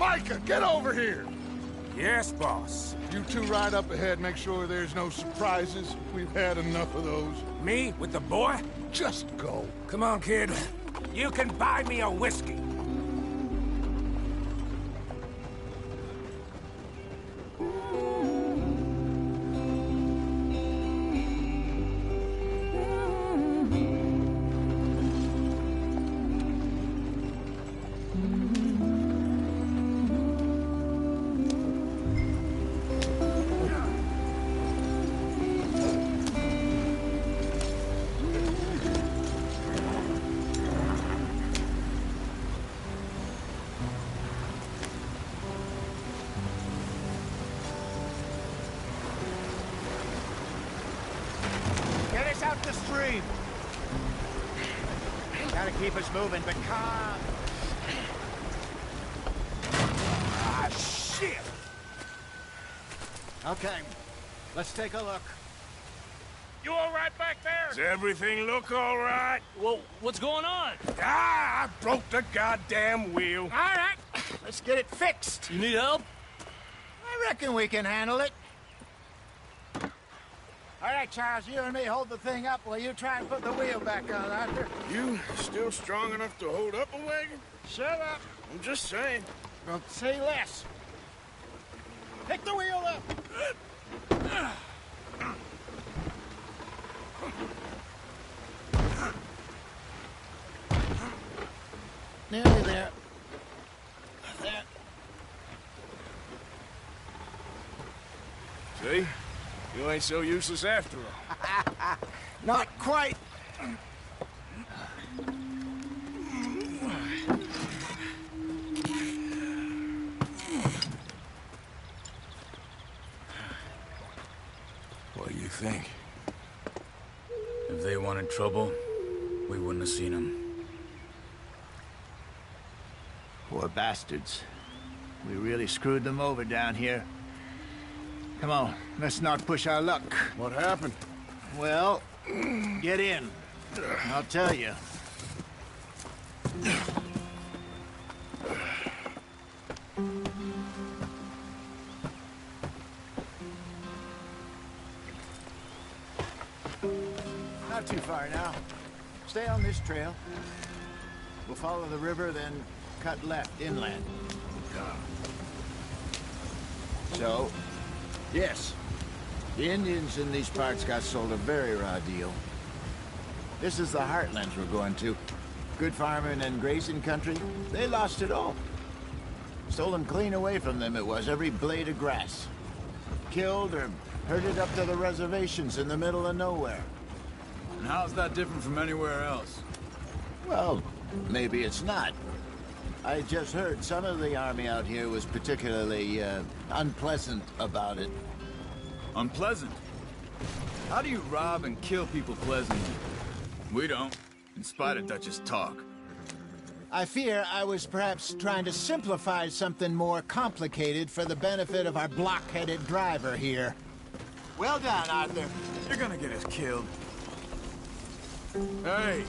Micah, get over here! Yes, boss. You two ride up ahead, make sure there's no surprises. We've had enough of those. Me with the boy? Just go. Come on, kid. You can buy me a whiskey. Get us out the stream. Gotta keep us moving, but calm. Ah, shit! Okay, let's take a look. You all right back there? Does everything look all right? Well, what's going on? Ah, I broke the goddamn wheel. All right, let's get it fixed. You need help? I reckon we can handle it. All right, Charles, you and me hold the thing up while you try and put the wheel back on, Arthur. You still strong enough to hold up a wagon? Shut up. I'm just saying. Well, say less. Pick the wheel up. Nearly there. There. See? You ain't so useless after all. Not quite. What do you think? If they wanted trouble, we wouldn't have seen them. Poor bastards. We really screwed them over down here. Come on, let's not push our luck. What happened? Well, get in. I'll tell you. Not too far now. Stay on this trail. We'll follow the river, then cut left inland. So, yes, the Indians in these parts got sold a very raw deal. This is the heartlands we're going to. Good farming and grazing country, they lost it all. Stolen clean away from them it was, every blade of grass. Killed or herded up to the reservations in the middle of nowhere. And how's that different from anywhere else? Well, maybe it's not. I just heard some of the army out here was particularly, unpleasant about it. Unpleasant? How do you rob and kill people pleasantly? We don't, in spite of Dutch's talk. I fear I was perhaps trying to simplify something more complicated for the benefit of our block-headed driver here. Well done, Arthur. You're gonna get us killed. Hey,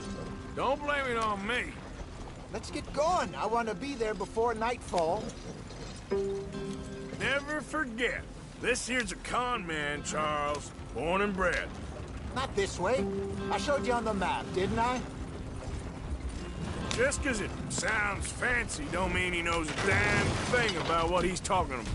don't blame it on me. Let's get going. I want to be there before nightfall. Never forget, this here's a con man, Charles. Born and bred. Not this way. I showed you on the map, didn't I? Just 'cause it sounds fancy don't mean he knows a damn thing about what he's talking about.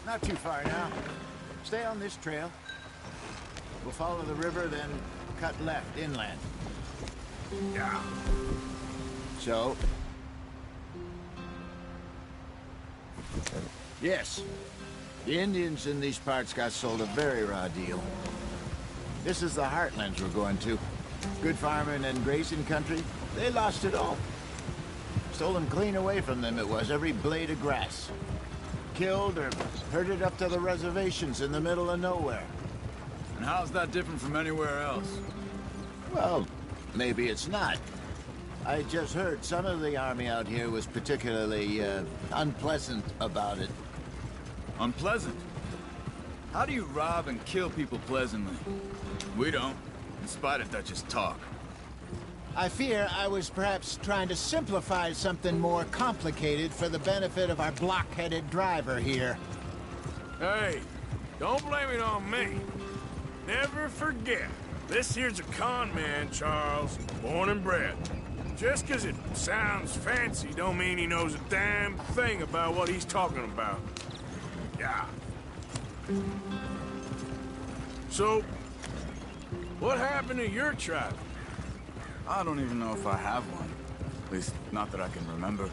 Not too far now. Stay on this trail. We'll follow the river, then cut left inland. Yeah. So? Yes. The Indians in these parts got sold a very raw deal. This is the heartlands we're going to. Good farming and grazing country, they lost it all. Stolen clean away from them it was, every blade of grass. Killed or herded up to the reservations in the middle of nowhere. And how's that different from anywhere else? Well, maybe it's not. I just heard some of the army out here was particularly, unpleasant about it. Unpleasant? How do you rob and kill people pleasantly? We don't, in spite of Dutch's talk. I fear I was perhaps trying to simplify something more complicated for the benefit of our block-headed driver here. Hey, don't blame it on me. Never forget, this here's a con man, Charles, born and bred. Just 'cause it sounds fancy don't mean he knows a damn thing about what he's talking about. Yeah. So, what happened to your tribe? I don't even know if I have one. At least, not that I can remember.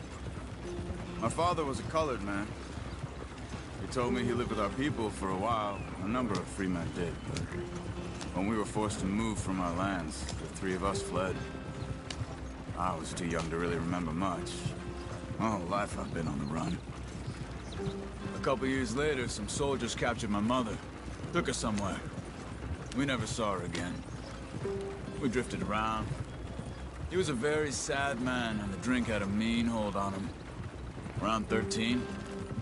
My father was a colored man. He told me he lived with our people for a while. A number of free men did, but when we were forced to move from our lands, the three of us fled. I was too young to really remember much. My whole life I've been on the run. A couple years later, some soldiers captured my mother. Took her somewhere. We never saw her again. We drifted around. He was a very sad man, and the drink had a mean hold on him. Around 13,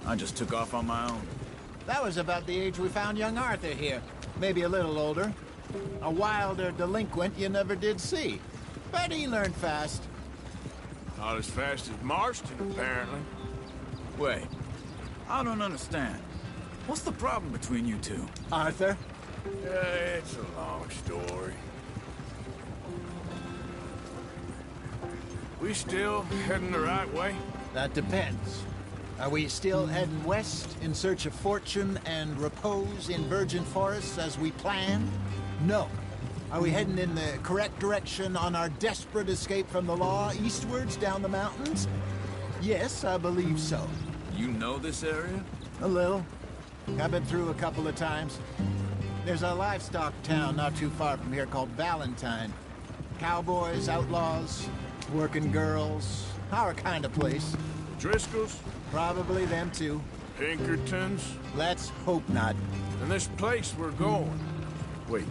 I just took off on my own. That was about the age we found young Arthur here. Maybe a little older. A wilder delinquent you never did see. But he learned fast. Not as fast as Marston, apparently. Wait, I don't understand. What's the problem between you two? Arthur? It's a long story. We still heading the right way? That depends. Are we still heading west in search of fortune and repose in virgin forests as we planned? No. Are we heading in the correct direction on our desperate escape from the law eastwards down the mountains? Yes, I believe so. You know this area? A little. I've been through a couple of times. There's a livestock town not too far from here called Valentine. Cowboys, outlaws, working girls, our kind of place. Driscolls? Probably them too. Pinkertons? Let's hope not. And this place we're going. Wait,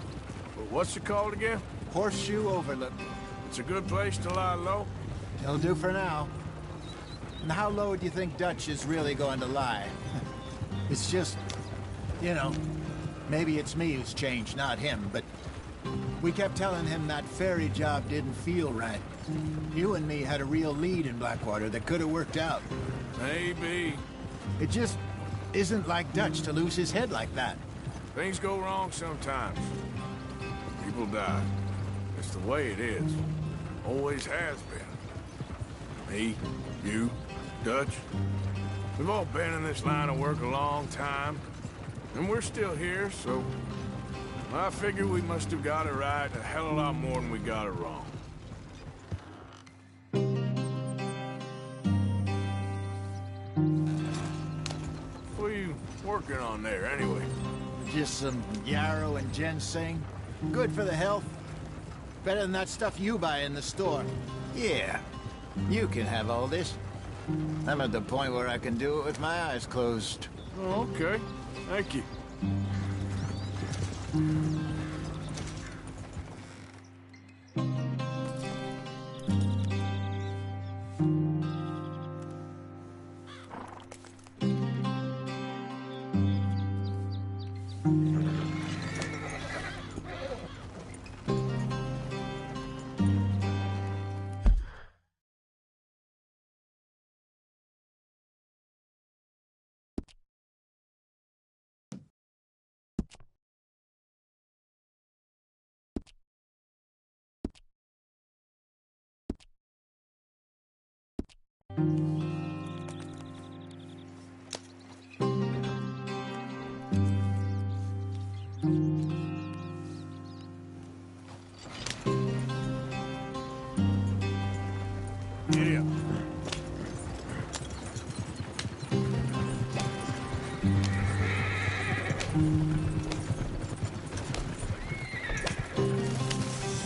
what's it called again? Horseshoe Overlook. It's a good place to lie low? It'll do for now. And how low do you think Dutch is really going to lie? It's just, you know, maybe it's me who's changed, not him, but we kept telling him that ferry job didn't feel right. You and me had a real lead in Blackwater that could have worked out. Maybe. It just isn't like Dutch to lose his head like that. Things go wrong sometimes. People die. It's the way it is. Always has been. Me, you, Dutch. We've all been in this line of work a long time. And we're still here, so I figure we must have got it right a hell of a lot more than we got it wrong. What are you working on there, anyway? Just some yarrow and ginseng. Good for the health. Better than that stuff you buy in the store. Yeah, you can have all this. I'm at the point where I can do it with my eyes closed. Oh, okay. Thank you. Yeah.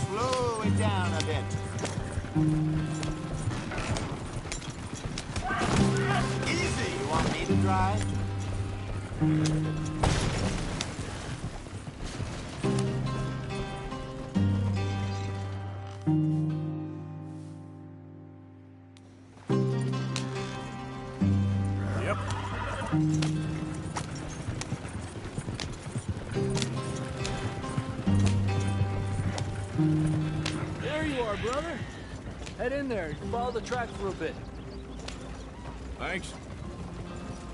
Slow it down a bit. There you are, brother. Head in there. Follow the track for a bit. Thanks.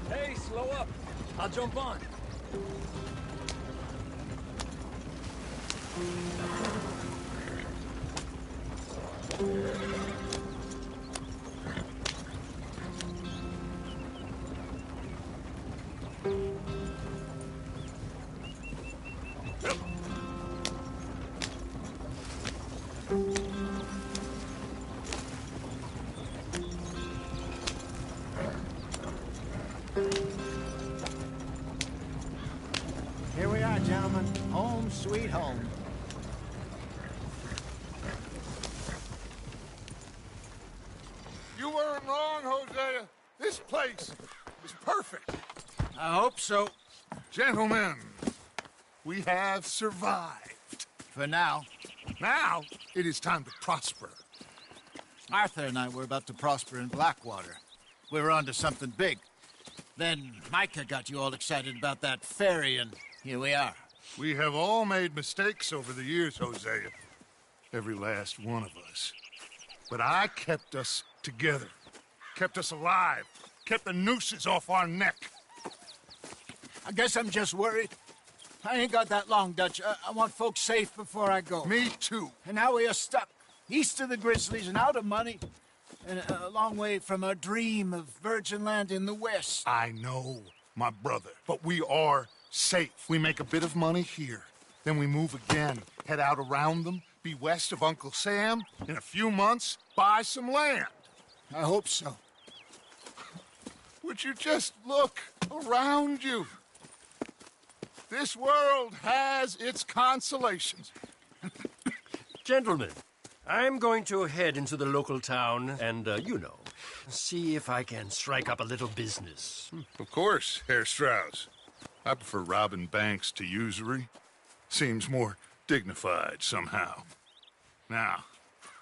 Hey, slow up. I'll jump on. Here we are, gentlemen. Home sweet home. You weren't wrong, Hosea. This place is perfect. I hope so. Gentlemen, we have survived. For now. Now, it is time to prosper. Arthur and I were about to prosper in Blackwater. We were onto something big. Then Micah got you all excited about that ferry, and here we are. We have all made mistakes over the years, Hosea. Every last one of us. But I kept us together. Kept us alive. Kept the nooses off our neck. I guess I'm just worried. I ain't got that long, Dutch. I want folks safe before I go. Me too. And now we are stuck. East of the Grizzlies and out of money. And a long way from our dream of virgin land in the west. I know, my brother. But we are safe. We make a bit of money here. Then we move again. Head out around them. Be west of Uncle Sam. In a few months, buy some land. I hope so. Would you just look around you? This world has its consolations. Gentlemen, I'm going to head into the local town and, see if I can strike up a little business. Of course, Herr Strauss. I prefer robbing banks to usury. Seems more dignified somehow. Now,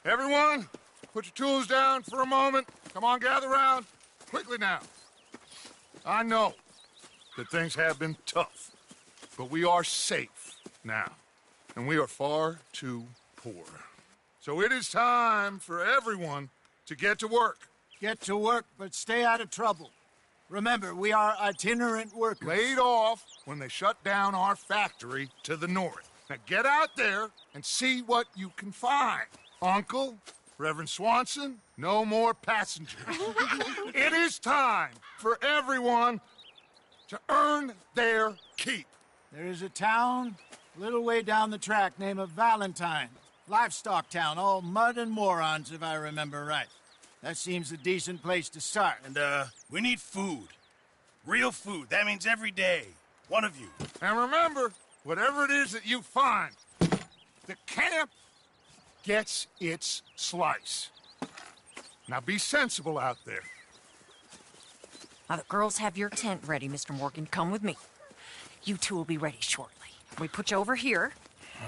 everyone, put your tools down for a moment. Come on, gather round. Quickly now. I know that things have been tough, but we are safe now, and we are far too poor. So it is time for everyone to get to work. Get to work, but stay out of trouble. Remember, we are itinerant workers. Laid off when they shut down our factory to the north. Now get out there and see what you can find. Uncle, Reverend Swanson, no more passengers. It is time for everyone to earn their keep. There is a town a little way down the track named Valentine. Livestock town, all mud and morons, if I remember right. That seems a decent place to start. And, we need food. Real food. That means every day. One of you. And remember, whatever it is that you find, the camp gets its slice. Now be sensible out there. Now, the girls have your tent ready, Mr. Morgan. Come with me. You two will be ready shortly. We put you over here.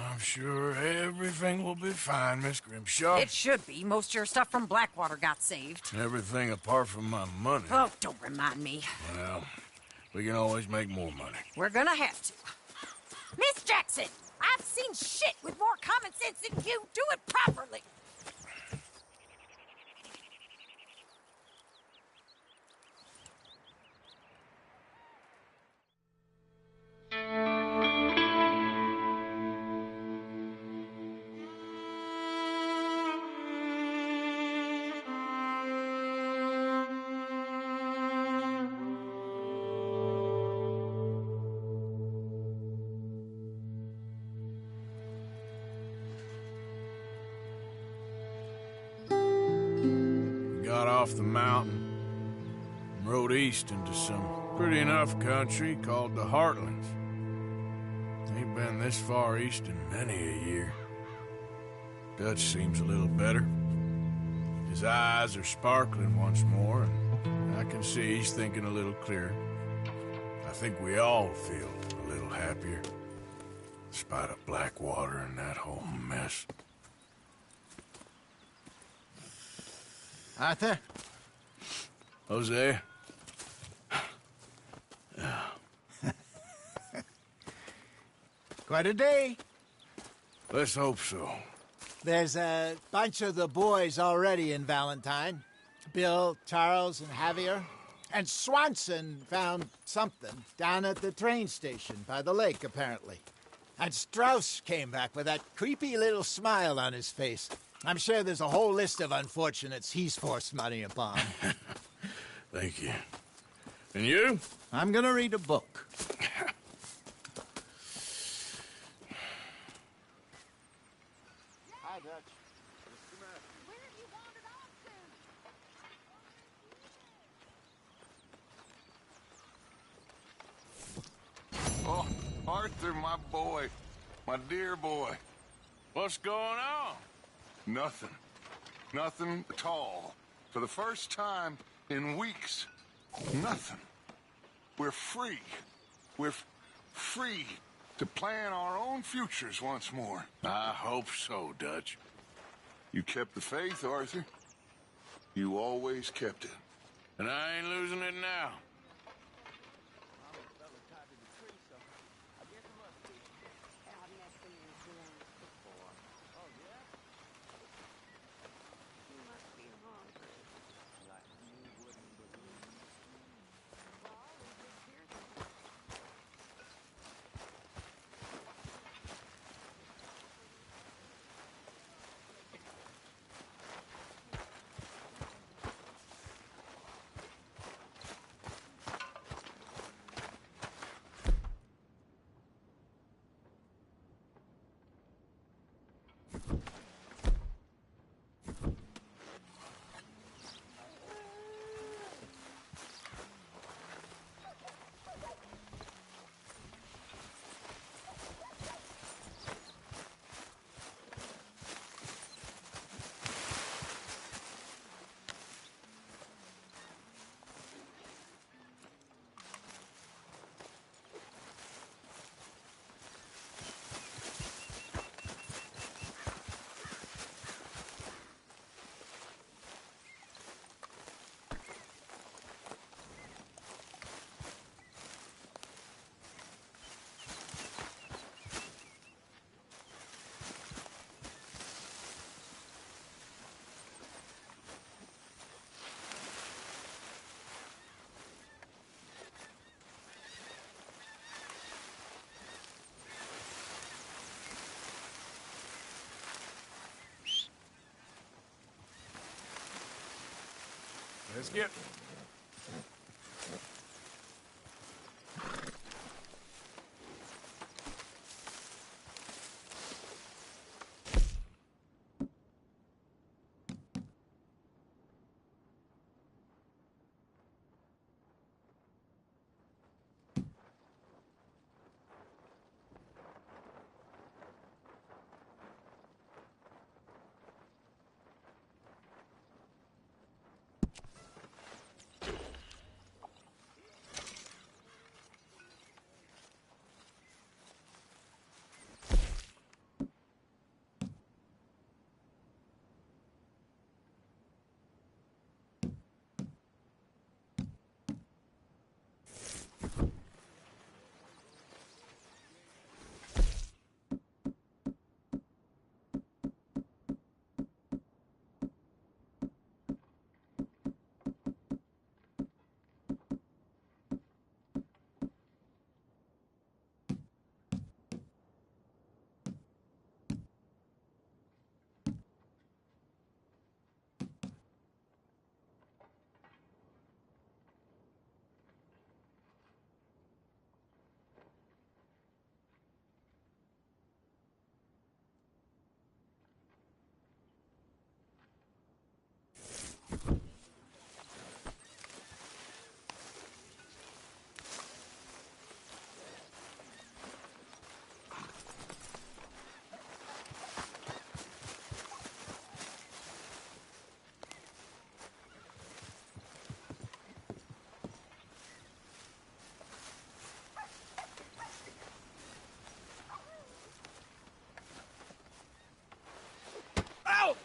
I'm sure everything will be fine, Miss Grimshaw. It should be. Most of your stuff from Blackwater got saved. Everything apart from my money. Oh, don't remind me. Well, we can always make more money. We're gonna have to. Miss Jackson, I've seen shit with more common sense than you. Do it properly. Got off the mountain and rode east into some pretty enough country called the Heartlands. Ain't been this far east in many a year. Dutch seems a little better. His eyes are sparkling once more, and I can see he's thinking a little clearer. I think we all feel a little happier, in spite of Blackwater and that whole mess. Arthur? Jose? Quite a day. Let's hope so. There's a bunch of the boys already in Valentine. Bill, Charles, and Javier. And Swanson found something down at the train station by the lake, apparently. And Strauss came back with that creepy little smile on his face. I'm sure there's a whole list of unfortunates he's forced money upon. Thank you. And you? I'm gonna read a book. Hi, Dutch. Oh, Arthur, my boy. My dear boy. What's going on? Nothing. Nothing at all. For the first time in weeks, nothing. We're free. We're free to plan our own futures once more. I hope so, Dutch. You kept the faith, Arthur. You always kept it. And I ain't losing it now. Let's get...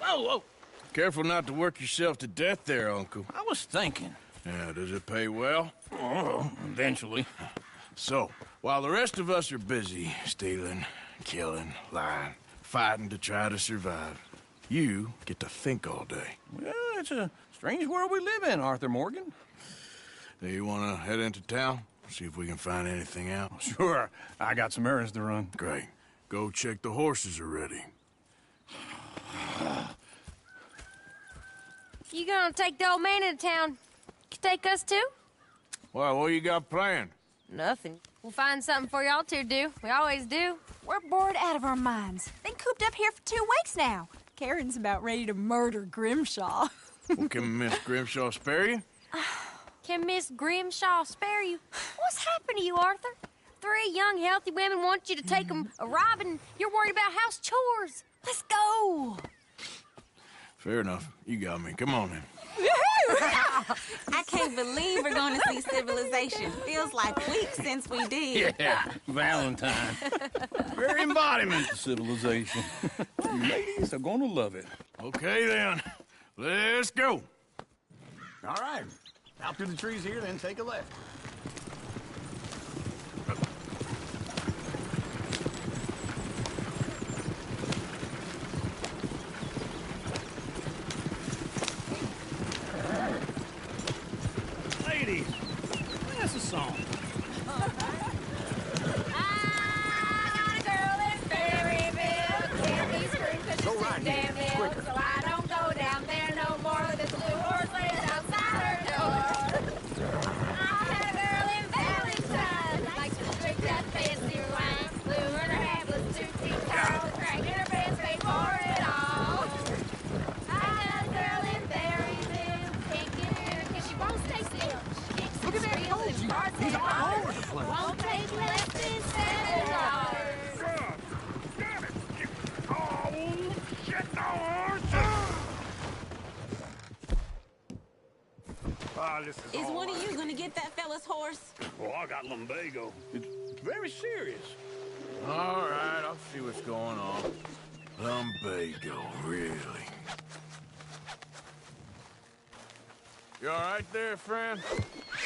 Oh! Careful not to work yourself to death there, Uncle. I was thinking. Yeah, does it pay well? Oh, eventually. So, While the rest of us are busy stealing, killing, lying, fighting to try to survive, you get to think all day. Well, it's a strange world we live in, Arthur Morgan. Do you want to head into town? See if we can find anything out? Sure. I got some errands to run. Great. Go check the horses are ready. You gonna take the old man into town? You take us too? Well, what you got planned? Nothing. We'll find something for y'all to do. We always do. We're bored out of our minds. Been cooped up here for 2 weeks now. Karen's about ready to murder Grimshaw. Well, can Miss Grimshaw spare you? Can Miss Grimshaw spare you? What's happened to you, Arthur? 3 young, healthy women want you to take them a robbing. You're worried about house chores. Let's go. Fair enough. You got me. Come on, then. I can't believe we're going to see civilization. Feels like weeks since we did. Yeah, Valentine. Very embodiment of civilization. You ladies are gonna love it. Okay, then. Let's go. All right. Out through the trees here, then take a left. Ladies, that's a song. Is one of you gonna get that fella's horse? Well, I got lumbago. It's very serious. All right, I'll see what's going on. Lumbago, really? You all right there, friend?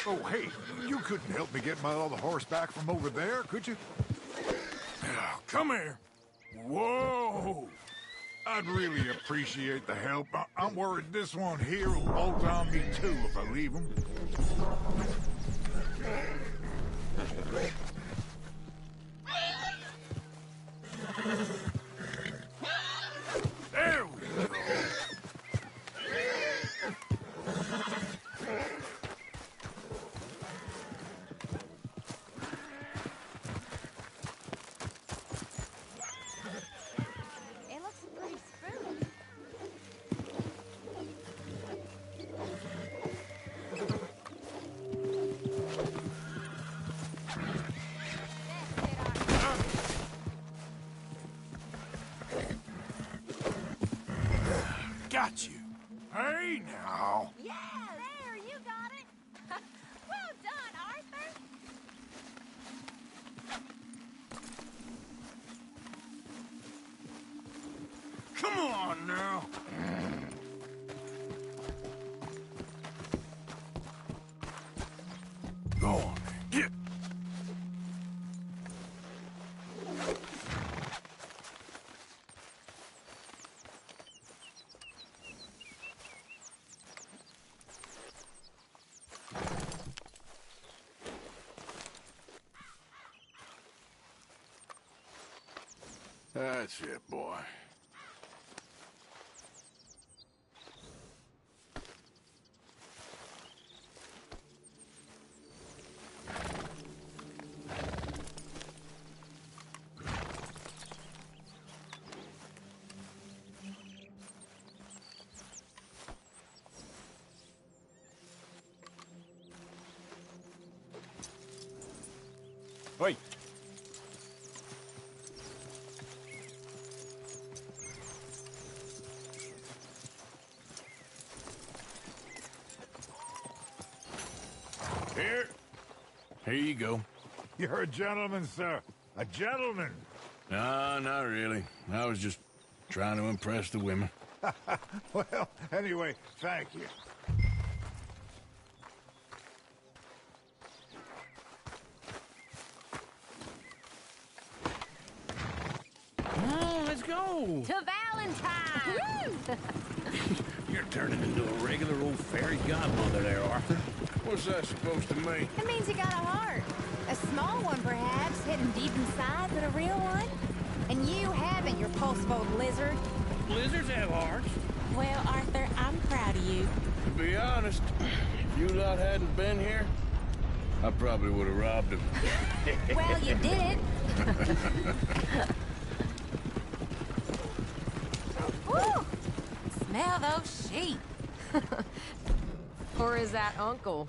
Oh, hey, you couldn't help me get my other horse back from over there, could you? Come here. Whoa! I'd really appreciate the help. I'm worried this one here will bolt on me, too, if I leave him. There we go. It looks pretty spooky. Got you. Hey, now. Yeah, there, you got it. Well done, Arthur. Come on now. Go on, get. That's it, boy. Wait. Here you go. You're a gentleman, sir. A gentleman. No, not really. I was just trying to impress the women. Well, anyway, thank you. go. To Valentine! You're turning into a regular old fairy godmother there, Arthur. What's that supposed to mean? It means you got a heart. A small one, perhaps, hidden deep inside, but a real one. And you haven't, you repulsive old lizard. Lizards have hearts. Well, Arthur, I'm proud of you. To be honest, if you lot hadn't been here, I probably would have robbed him. Well, you did. Woo! Smell those sheep. Or is that Uncle?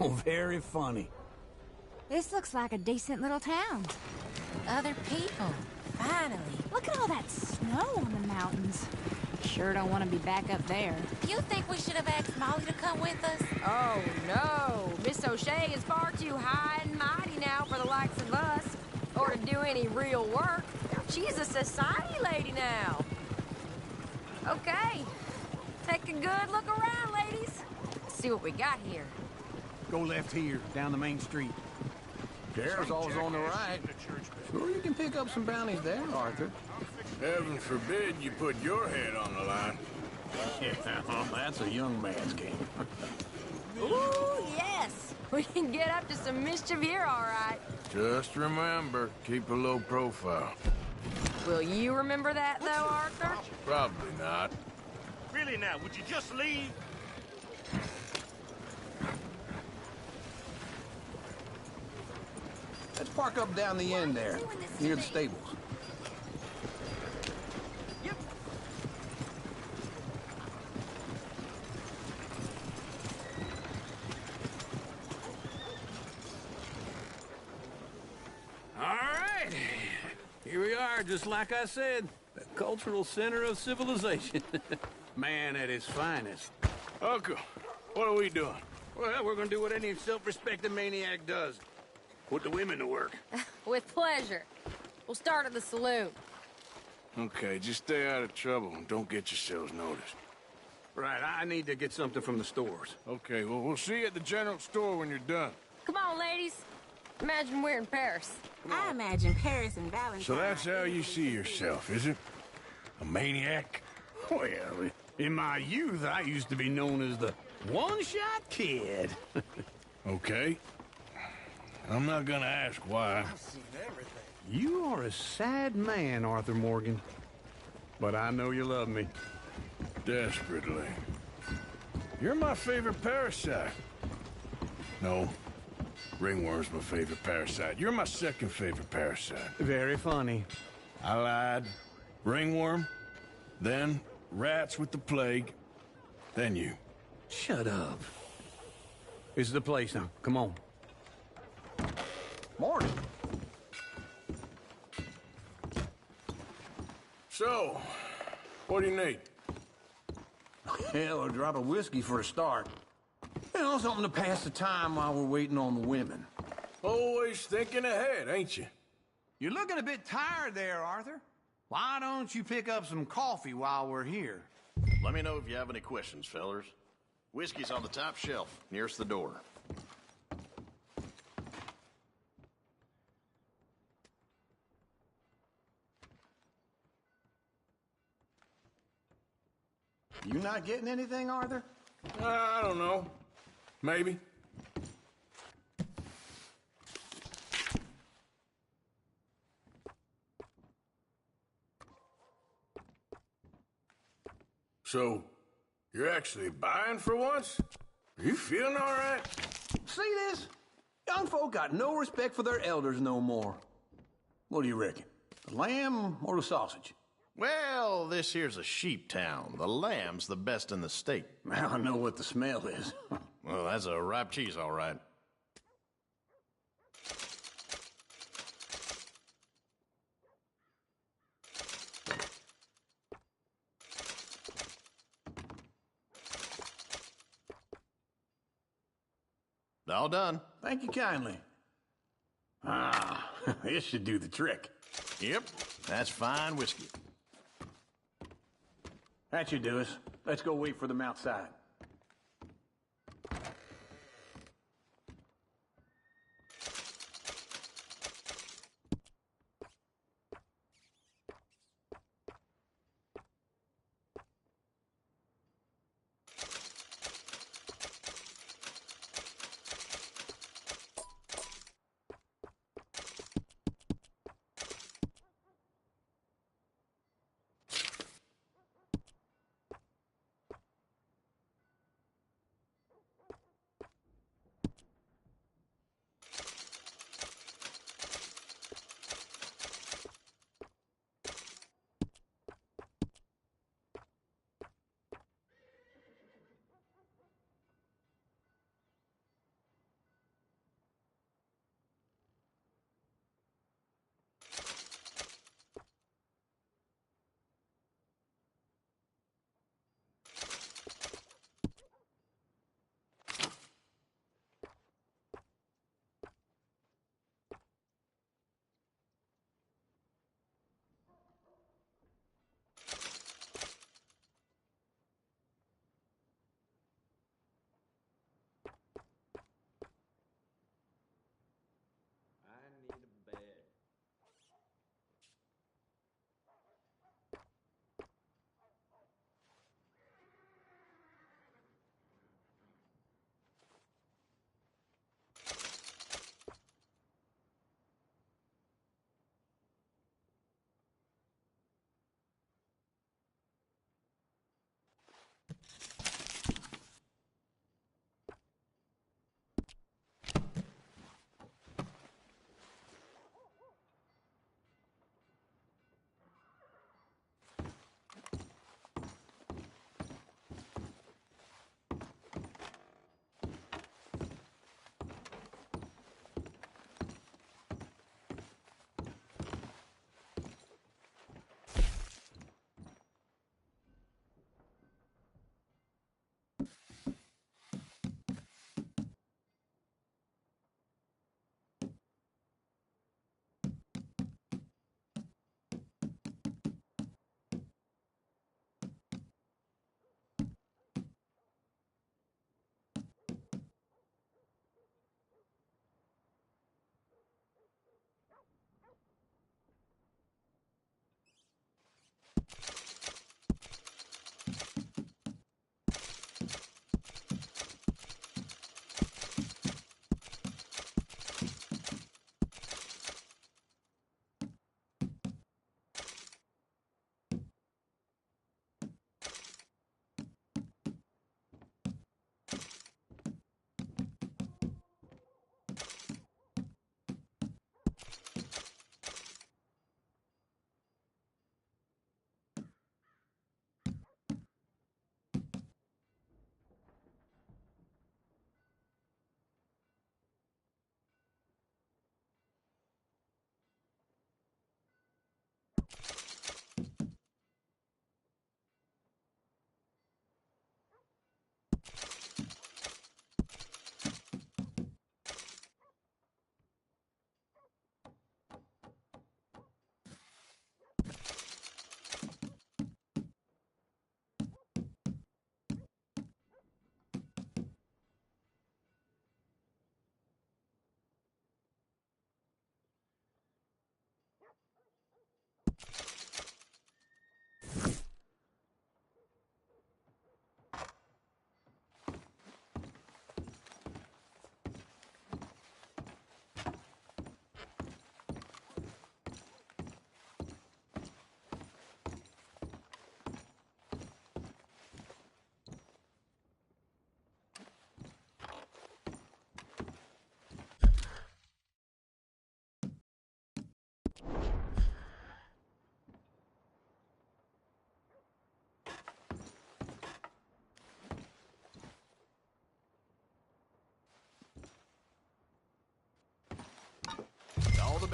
Oh, very funny. This looks like a decent little town. Other people. Finally. Look at all that snow on the mountains. Sure don't want to be back up there. You think we should have asked Molly to come with us? Oh, no. Miss O'Shea is far too high and mighty now for the likes of us. Or to do any real work. She's a society lady now. Okay. Take a good look around, ladies. See what we got here. Go left here, down the main street. Sheriff's always on the right. Sure you can pick up some bounties there, Arthur. Heaven forbid you put your head on the line. Yeah, well, that's a young man's game. Ooh, yes. We can get up to some mischief here, all right. Just remember, keep a low profile. Will you remember that, though, Arthur? Probably not. Really now, would you just leave? Let's park up down the end there, near the stables. All right. Here we are, just like I said. The cultural center of civilization. Man at his finest. Uncle, what are we doing? Well, we're gonna do what any self-respecting maniac does. Put the women to work. With pleasure. We'll start at the saloon. Okay, just stay out of trouble and don't get yourselves noticed. Right, I need to get something from the stores. Okay, well, we'll see you at the general store when you're done. Come on, ladies. Imagine we're in Paris. I imagine Paris and Valentine. So that's how you see yourself, is it? A maniac? Well, in my youth, I used to be known as the one-shot kid. Okay. I'm not gonna ask why. I've seen everything. You are a sad man, Arthur Morgan. But I know you love me. Desperately. You're my favorite parasite. No. Ringworm's my favorite parasite. You're my second favorite parasite. Very funny. I lied. Ringworm. Then rats with the plague. Then you. Shut up. This is the place now. Come on. Morning. So, what do you need? Hell, a drop of whiskey for a start. You know, something to pass the time while we're waiting on the women. Always thinking ahead, ain't you? You're looking a bit tired there, Arthur. Why don't you pick up some coffee while we're here? Let me know if you have any questions, fellers. Whiskey's on the top shelf, nearest the door. You not getting anything, Arthur? I don't know. Maybe. So, you're actually buying for once? Are you feeling all right? See this? Young folk got no respect for their elders no more. What do you reckon? The lamb or the sausage? Well, this here's a sheep town. The lamb's the best in the state. Now I know what the smell is. Well, that's a ripe cheese, all right. All done. Thank you kindly. Ah, this should do the trick. Yep, that's fine whiskey. That should do us. Let's go wait for them outside.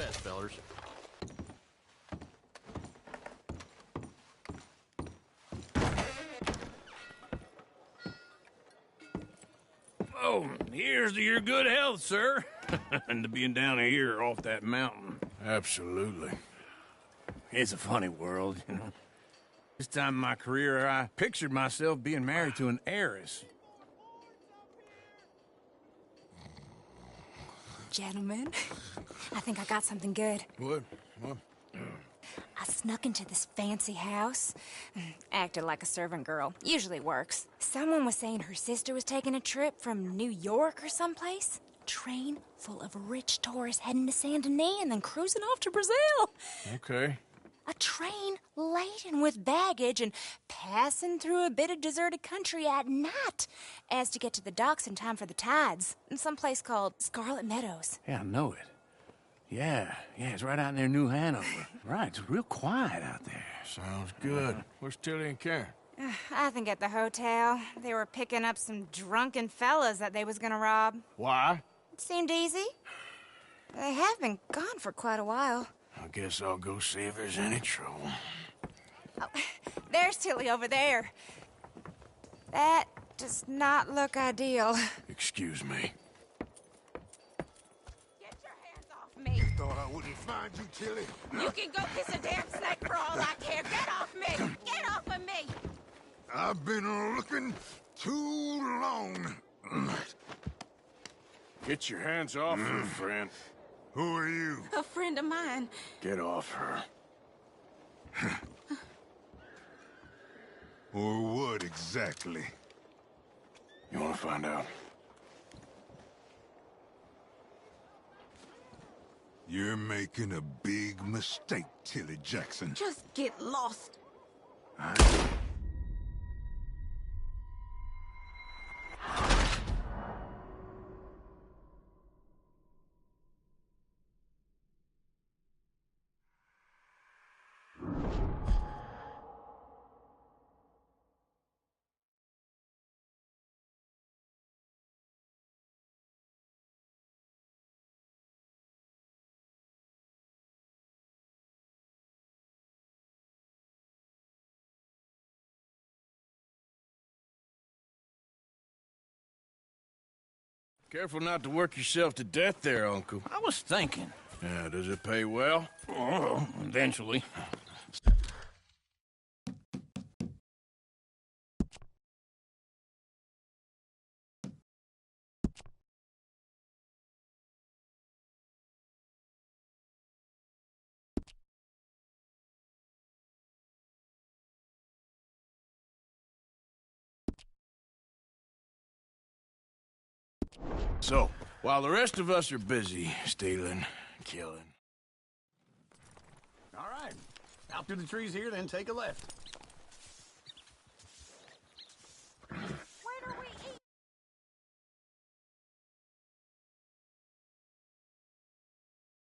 best, fellers. Oh, here's to your good health, sir. And to being down here off that mountain. Absolutely. It's a funny world, you know. This time in my career, I pictured myself being married to an heiress. Gentlemen, I think I got something good. What? I snuck into this fancy house. Acted like a servant girl. Usually works. Someone was saying her sister was taking a trip from New York or someplace. Train full of rich tourists heading to Saint Denis and then cruising off to Brazil. Okay. A train laden with baggage and passing through a bit of deserted country at night as to get to the docks in time for the tides in some place called Scarlet Meadows. Yeah, I know it. Yeah, it's right out near New Hanover. Right, it's real quiet out there. Sounds good. Where's Tilly and Karen? I think at the hotel. They were picking up some drunken fellas that they was gonna rob. Why? It seemed easy. They have been gone for quite a while. I guess I'll go see if there's any trouble. Oh, there's Tilly over there. That does not look ideal. Excuse me. Me. Thought I wouldn't find you, Tilly. You can go kiss a damn snake for all I care. Get off me! Get off of me! I've been looking too long. Get your hands off her, friend. Who are you? A friend of mine. Get off her. Or what exactly? You want to find out? You're making a big mistake, Tilly Jackson. Just get lost. Careful not to work yourself to death there, Uncle. I was thinking. Yeah, does it pay well? Oh, eventually. So, while the rest of us are busy stealing, killing. All right. Out through the trees here, then take a left.